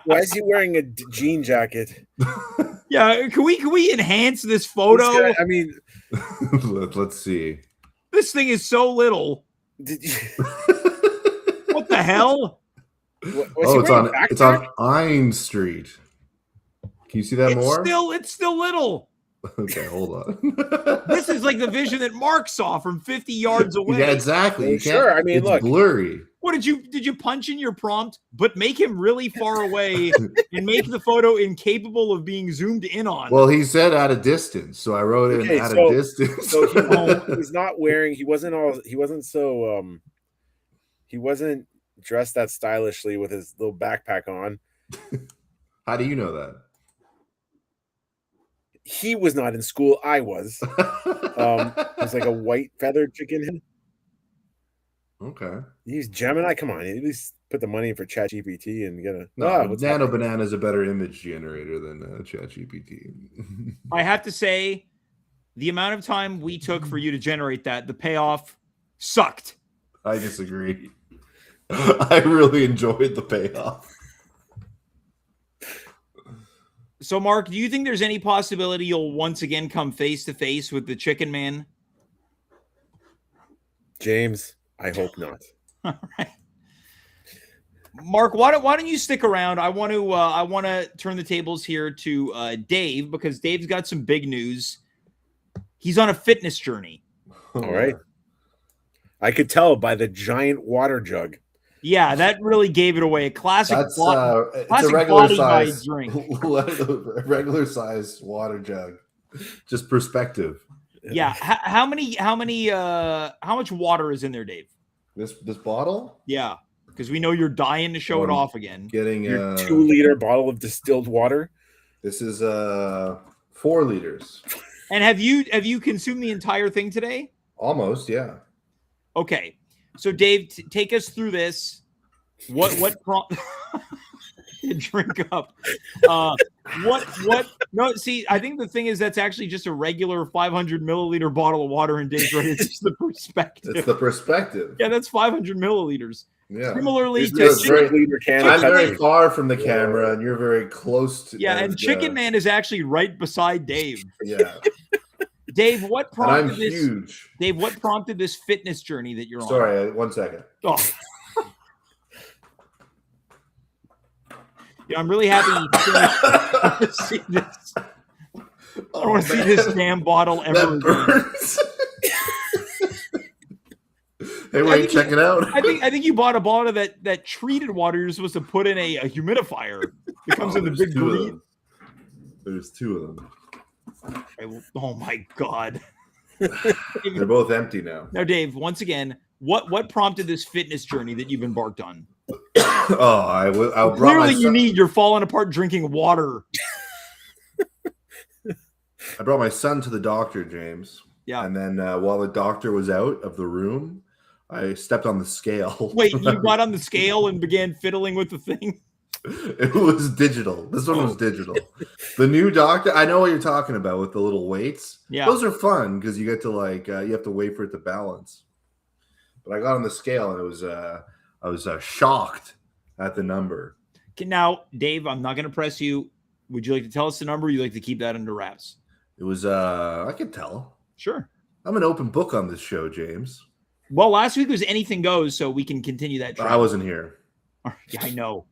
Why is he wearing a jean jacket? Yeah, can we enhance this photo? This guy, I mean, let's see. This thing is so little. Did you... What the hell? It's on Ein Street. Can you see that more? It's still little. Okay, hold on. This is like the vision that Mark saw from 50 yards away. Yeah, exactly. Sure. I mean, it's look, blurry. What did you punch in your prompt, but make him really far away and make the photo incapable of being zoomed in on? Well, he said at a distance, so I wrote it at a distance. So he was not wearing. He wasn't dressed that stylishly with his little backpack on. How do you know that? He was not in school. I was. It was like a white feathered chicken. Okay. Use Gemini. Come on, at least put the money in for ChatGPT and get a. Nano Banana is a better image generator than ChatGPT. I have to say, the amount of time we took for you to generate that, the payoff sucked. I disagree. I really enjoyed the payoff. So, Mark, do you think there's any possibility you'll once again come face to face with the Chicken Man? James, I hope not. All right. Mark, why don't you stick around? I want to turn the tables here to Dave, because Dave's got some big news. He's on a fitness journey. All right. I could tell by the giant water jug. Yeah, that really gave it away. A classic. It's a regular size drink. Regular size water jug. Just perspective. Yeah. How much water is in there, Dave? This bottle? Yeah, because we know you're dying to show it off again. Getting your 2-liter bottle of distilled water. This is 4 liters. And have you consumed the entire thing today? Almost, yeah. Okay. So, Dave, take us through this. What prompt? Drink up. What? No, see, I think the thing is that's actually just a regular 500 milliliter bottle of water in Dave's right. It's just the perspective. It's the perspective. Yeah, that's 500 milliliters. Yeah. Similarly I'm very far from the camera, and you're very close to. Yeah, and Chicken Man is actually right beside Dave. Yeah. Dave, what prompted this? Huge. Dave, what prompted this fitness journey that you're on? Sorry, 1 second. Oh. Yeah, I'm really happy to see this. I don't want to see this damn bottle ever again. Hey, wait, check it out. I think you bought a bottle of that treated water you're supposed to put in a humidifier. It comes in the there's big two of green. them. There's two of them. Oh my god. They're both empty now. Now, Dave, once again, what prompted this fitness journey that you've embarked on? I Clearly, you're falling apart drinking water. I brought my son to the doctor, James. Yeah. And then while the doctor was out of the room, I stepped on the scale. Wait, you got on the scale and began fiddling with the thing? It was digital. This one was digital. The new doctor, I know what you're talking about with the little weights. Yeah. Those are fun because you get to you have to wait for it to balance. But I got on the scale and I was shocked at the number. Okay, now, Dave, I'm not going to press you. Would you like to tell us the number? Or you like to keep that under wraps? It was I can tell. Sure. I'm an open book on this show, James. Well, last week was anything goes, so we can continue that trend. I wasn't here. Yeah, I know.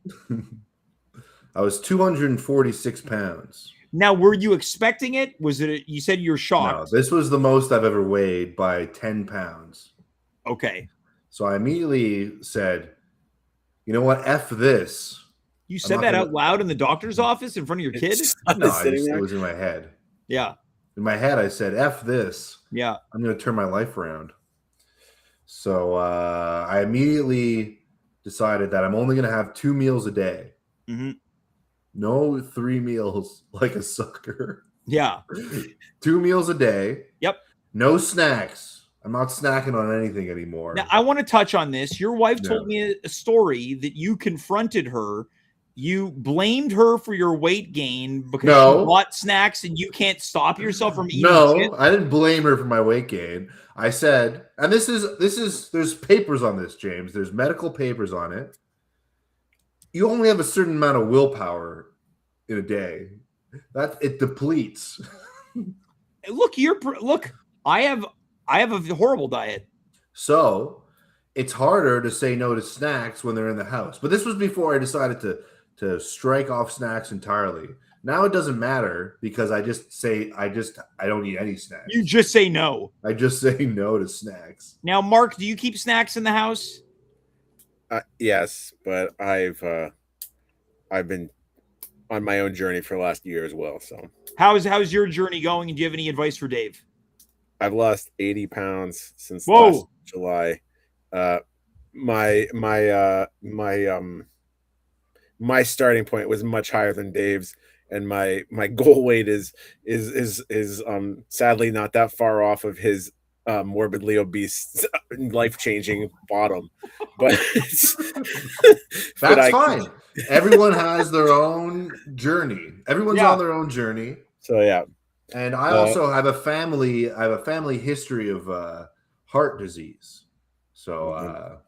I was 246 pounds. Now, were you expecting it? Was it? You said you're shocked. No, this was the most I've ever weighed by 10 pounds. Okay. So I immediately said, you know what? F this. You said that out loud in the doctor's office in front of your kid? No, it was in my head. Yeah. In my head, I said, F this. Yeah. I'm going to turn my life around. So I immediately decided that I'm only going to have 2 meals a day. Mm-hmm. No 3 meals like a sucker. Yeah. 2 meals a day. Yep. No snacks. I'm not snacking on anything anymore. Now, I want to touch on this. Your wife told me a story that you confronted her. You blamed her for your weight gain because you bought snacks and you can't stop yourself from eating. No, I didn't blame her for my weight gain. I said, and this is there's papers on this, James. There's medical papers on it. You only have a certain amount of willpower in a day. That it depletes. Look, I have a horrible diet. So it's harder to say no to snacks when they're in the house. But this was before I decided to strike off snacks entirely. Now it doesn't matter because I don't eat any snacks. You just say no. I just say no to snacks. Now, Mark, do you keep snacks in the house? Yes, but I've been on my own journey for the last year as well. So how's your journey going? And do you have any advice for Dave? I've lost 80 pounds since last July. My starting point was much higher than Dave's, and my goal weight is sadly not that far off of his morbidly obese, life-changing bottom. But that's fine. Everyone has their own journey. Everyone's on their own journey. So yeah. And I also have a family. I have a family history of heart disease. So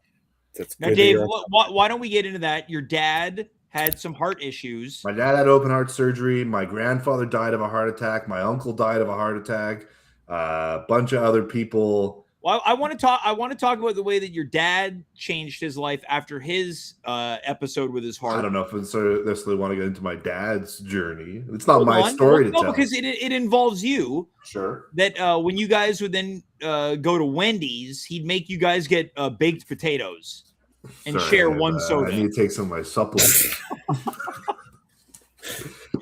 that's now, Dave. Why don't we get into that? Your dad had some heart issues. My dad had open heart surgery. My grandfather died of a heart attack. My uncle died of a heart attack. A bunch of other people. Well, I want to talk about the way that your dad changed his life after his episode with his heart. I don't know if I necessarily want to get into my dad's journey. It's not my story to tell. No, because it involves you. Sure. That when you guys would then go to Wendy's, he'd make you guys get baked potatoes and share one soda. I need to take some of my supplements.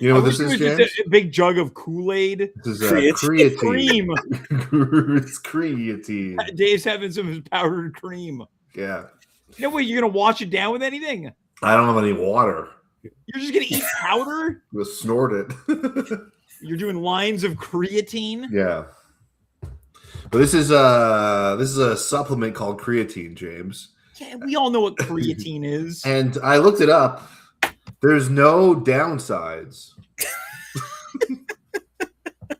You know what this is, James? Just a big jug of Kool-Aid. This is creatine. Cream. It's creatine. Dave's having some of his powdered cream. Yeah. No way you're going to wash it down with anything? I don't have any water. You're just going to eat powder? Just snort it. You're doing lines of creatine? Yeah. But this is a supplement called creatine, James. Yeah, we all know what creatine is. And I looked it up. There's no downsides.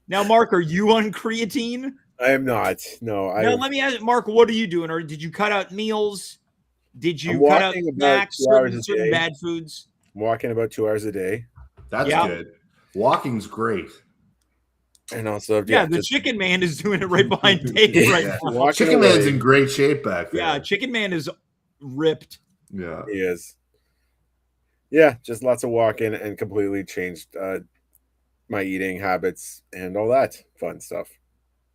Now, Mark, are you on creatine? I am not. No. Now, let me ask Mark, what are you doing? Or did you cut out meals? Did you cut out snacks, certain bad foods? I'm walking about 2 hours a day. That's good. Walking's great. And also, the Chicken Man is doing it right behind Dave right now. Chicken Man's in great shape back there. Yeah, Chicken Man is ripped. Yeah, he is. Yeah, just lots of walking and completely changed my eating habits and all that fun stuff.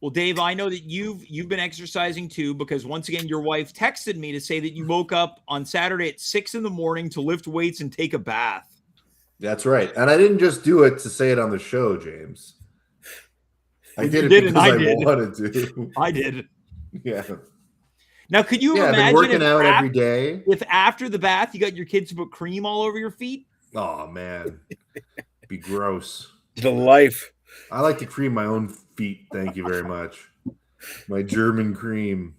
Well, Dave, I know that you've been exercising too, because once again, your wife texted me to say that you woke up on Saturday at 6 a.m. to lift weights and take a bath. That's right. And I didn't just do it to say it on the show, James. I did it because I wanted to. I did. Yeah. Now, could you imagine I've been working out every day? If after the bath you got your kids to put cream all over your feet? Oh man, be gross. The life. I like to cream my own feet. Thank you very much. My German cream.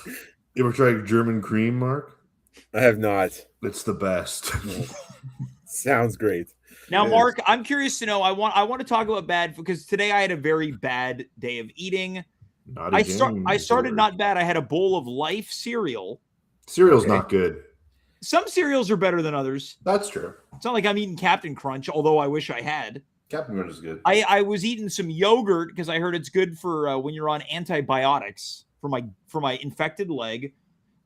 You ever tried German cream, Mark? I have not. It's the best. Sounds great. Now, Mark, I'm curious to know. I want to talk about bad because today I had a very bad day of eating. I started not bad. I had a bowl of Life cereal. Cereal's not good. Some cereals are better than others. That's true. It's not like I'm eating Captain Crunch, although I wish I had. Captain Crunch is good. I was eating some yogurt because I heard it's good for when you're on antibiotics for my infected leg.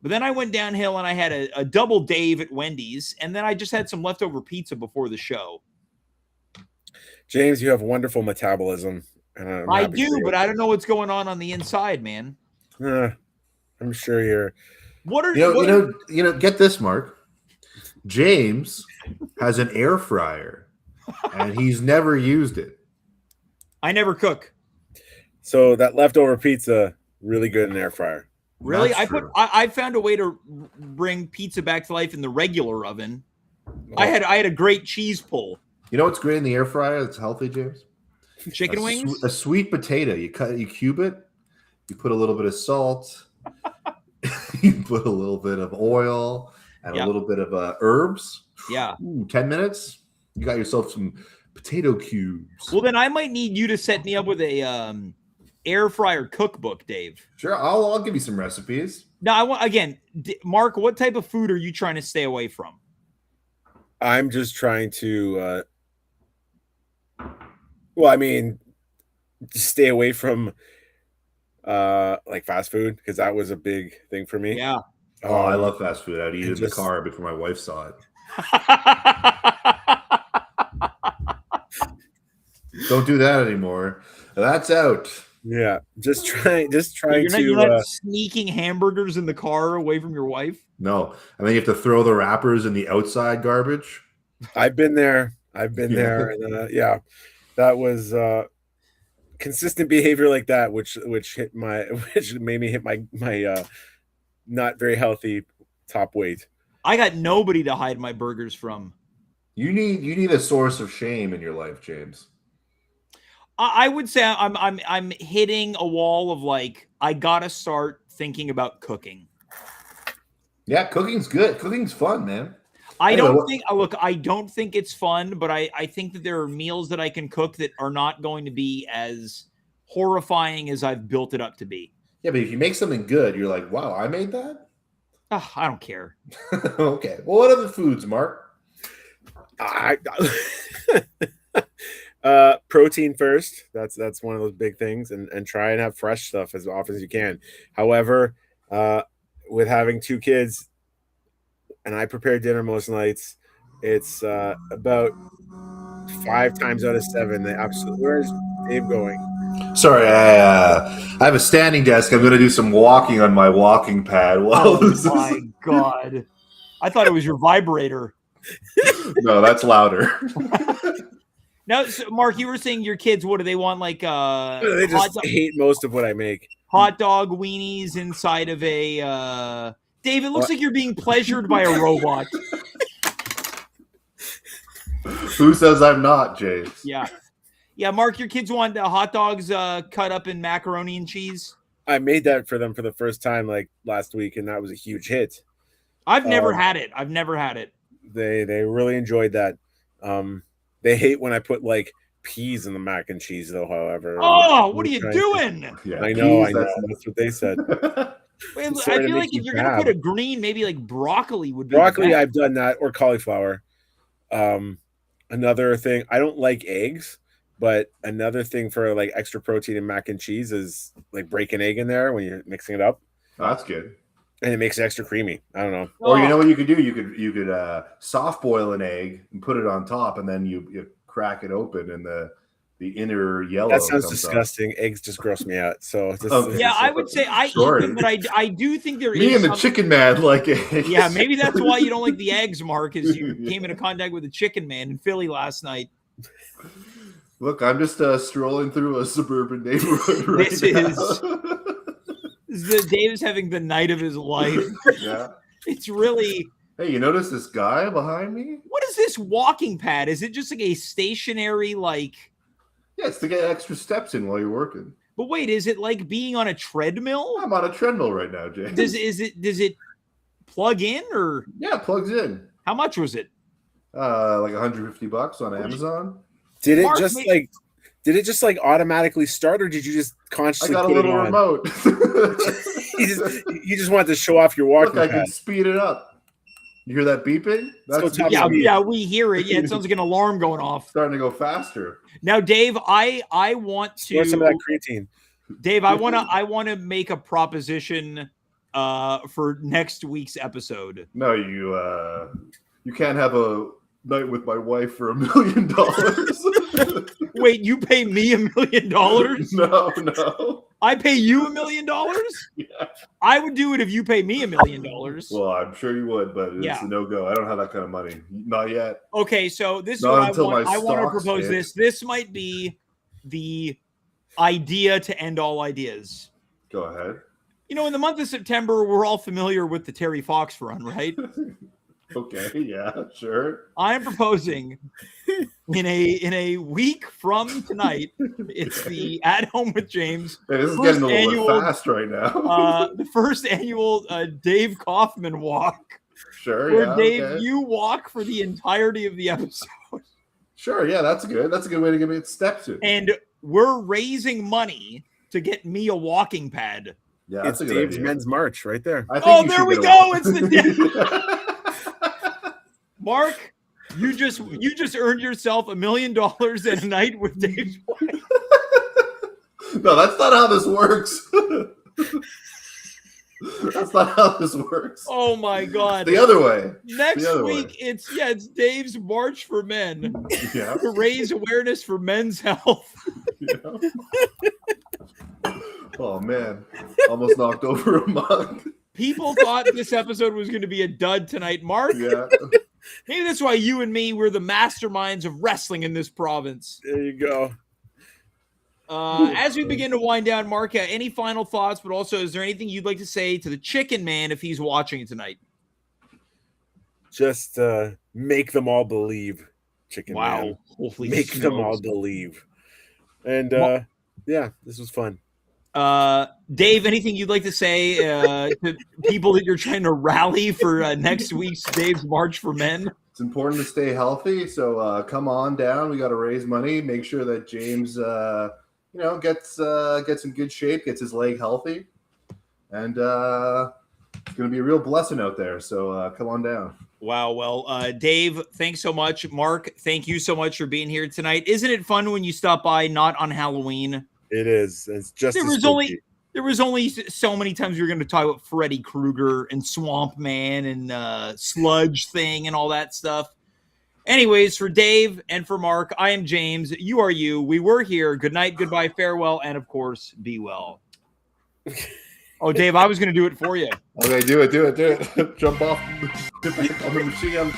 But then I went downhill and I had a double Dave at Wendy's, and then I just had some leftover pizza before the show. James, you have wonderful metabolism. I do, but I don't know what's going on the inside, man. I'm sure you're. Get this, Mark. James has an air fryer, and he's never used it. I never cook. So that leftover pizza, really good in an air fryer. Really? I found a way to bring pizza back to life in the regular oven. Oh. I had a great cheese pull. You know what's great in the air fryer that's healthy, James? Chicken wings? A sweet potato. You cube it, you put a little bit of salt, you put a little bit of oil and a little bit of herbs. Yeah. 10 minutes. You got yourself some potato cubes. Well, then I might need you to set me up with a air fryer cookbook, Dave. Sure. I'll give you some recipes. Now, Mark, what type of food are you trying to stay away from? I'm just trying to stay away from like fast food because that was a big thing for me. Yeah. Oh, I love fast food. I'd eat it in the car before my wife saw it. Don't do that anymore. That's out. Yeah, just trying you're not sneaking hamburgers in the car away from your wife. No, and then you have to throw the wrappers in the outside garbage. I've been there. there. And, that was consistent behavior like that, which made me hit my not very healthy top weight. I got nobody to hide my burgers from. You need a source of shame in your life, James. I would say I'm hitting a wall of like I gotta start thinking about cooking. Yeah, cooking's good. Cooking's fun, man. I don't think it's fun, but I think that there are meals that I can cook that are not going to be as horrifying as I've built it up to be. Yeah, but if you make something good, you're like, wow, I made that? Oh, I don't care. Okay. Well, what other foods, Mark? Protein first. That's one of those big things, and try and have fresh stuff as often as you can. However, with having two kids, and I prepare dinner most nights, it's about 5 times out of 7. They absolutely. Where's Dave going? Sorry, I have a standing desk. I'm going to do some walking on my walking pad. My God! I thought it was your vibrator. No, that's louder. Now, so Mark, you were saying your kids, what do they want? Like they just hate most of what I make. Hot dog weenies inside of a Dave, it looks like you're being pleasured by a robot. Who says I'm not, James? Yeah. Yeah, Mark, your kids want hot dogs cut up in macaroni and cheese? I made that for them for the first time like last week, and that was a huge hit. I've never had it. They really enjoyed that. They hate when I put like peas in the mac and cheese, though. However, what are you doing? Yeah, I know. That's what they said. Wait, I feel like if you're gonna put a green, maybe like broccoli would be. Broccoli, I've done that, or cauliflower. Another thing, I don't like eggs, but another thing for like extra protein in mac and cheese is like break an egg in there when you're mixing it up. Oh, that's good. And it makes it extra creamy. I don't know. Or you know what you could do? You could soft boil an egg and put it on top, and then you crack it open, and the the inner yellow. That sounds comes disgusting. Eggs just gross me out. So just, Okay. Yeah, I would say I eat Sorry. them, but I do think there is Me and the some- chicken man like eggs. Yeah, maybe that's why you don't like the eggs, Mark, is you came into contact with the chicken man in Philly last night. Look, I'm just strolling through a suburban neighborhood right This now. Dave is having the night of his life. Yeah. It's really. Hey, you notice this guy behind me? What is this walking pad? Is it just like a stationary like? Yeah, it's to get extra steps in while you're working. But wait, is it like being on a treadmill? I'm on a treadmill right now, James. Does it plug in or Yeah, it plugs in. how much was it? Like $150 on Amazon. did it Mark, just wait. like did it just like automatically start, or did you just I consciously got a put little it on? remote. You just wanted to show off your Look, walking I pad. can speed it up. You hear that beeping? That's top Yeah, speed. yeah, we hear it. Yeah, it sounds like an alarm going off. starting to go faster. Now, Dave, I want Or some of that to creatine. Dave, I want to make a proposition for next week's episode. No, you can't have a night with my wife for $1 million. Wait, you pay me $1 million? No. I pay you $1 million? Yeah. I would do it if you pay me $1 million. Well, I'm sure you would, but it's Yeah. a no-go. I don't have that kind of money. Not yet. Okay, so this is Not what I until want. my I want to stocks propose hit. this. This might be the idea to end all ideas. Go ahead. You know, in the month of September, we're all familiar with the Terry Fox run, right? Okay, yeah, sure. I'm proposing in a week from tonight. It's the At Home with James, Hey, this is First getting a little annual, bit fast right now. the first annual Dave Kaufman walk, Sure, where yeah. Dave, Okay. you walk for the entirety of the episode, Sure, yeah, that's good. That's a good way to give me steps in. and we're raising money to get me a walking pad. Yeah, It's that's a good Dave's idea. Men's March right there. I think Oh, you there should we get a go. walk. It's the Mark. You just earned yourself $1 million and a night with Dave's wife. No, that's not how this works. That's not how this works. Oh my God! The other way. Next the other week, way. it's Dave's March for Men Yeah. to raise awareness for men's health. Yeah. Oh man, almost knocked over a mug. People thought this episode was going to be a dud tonight, Mark. Yeah. Maybe that's why you and me were the masterminds of wrestling in this province. There you go. As we begin to wind down, Mark, any final thoughts? But also, is there anything you'd like to say to the Chicken Man if he's watching tonight? Just make them all believe, Chicken Man. Holy Make them all smokes. believe. And yeah, this was fun. Dave, anything you'd like to say to people that you're trying to rally for next week's Dave's March for Men? It's important to stay healthy, so come on down. We got to raise money. Make sure that James, gets in good shape, gets his leg healthy, and it's going to be a real blessing out there. So come on down. Wow. Well, Dave, thanks so much. Mark, thank you so much for being here tonight. Isn't it fun when you stop by not on Halloween? It is. It's just There as was spooky. There was only so many times we were going to talk about Freddy Krueger and Swamp Man and Sludge Thing and all that stuff. Anyways, for Dave and for Mark, I am James. You are you. We were here. Good night, goodbye, farewell, and of course, be well. Oh, Dave, I was going to do it for you. Okay, do it. Jump off. Get back on the machine.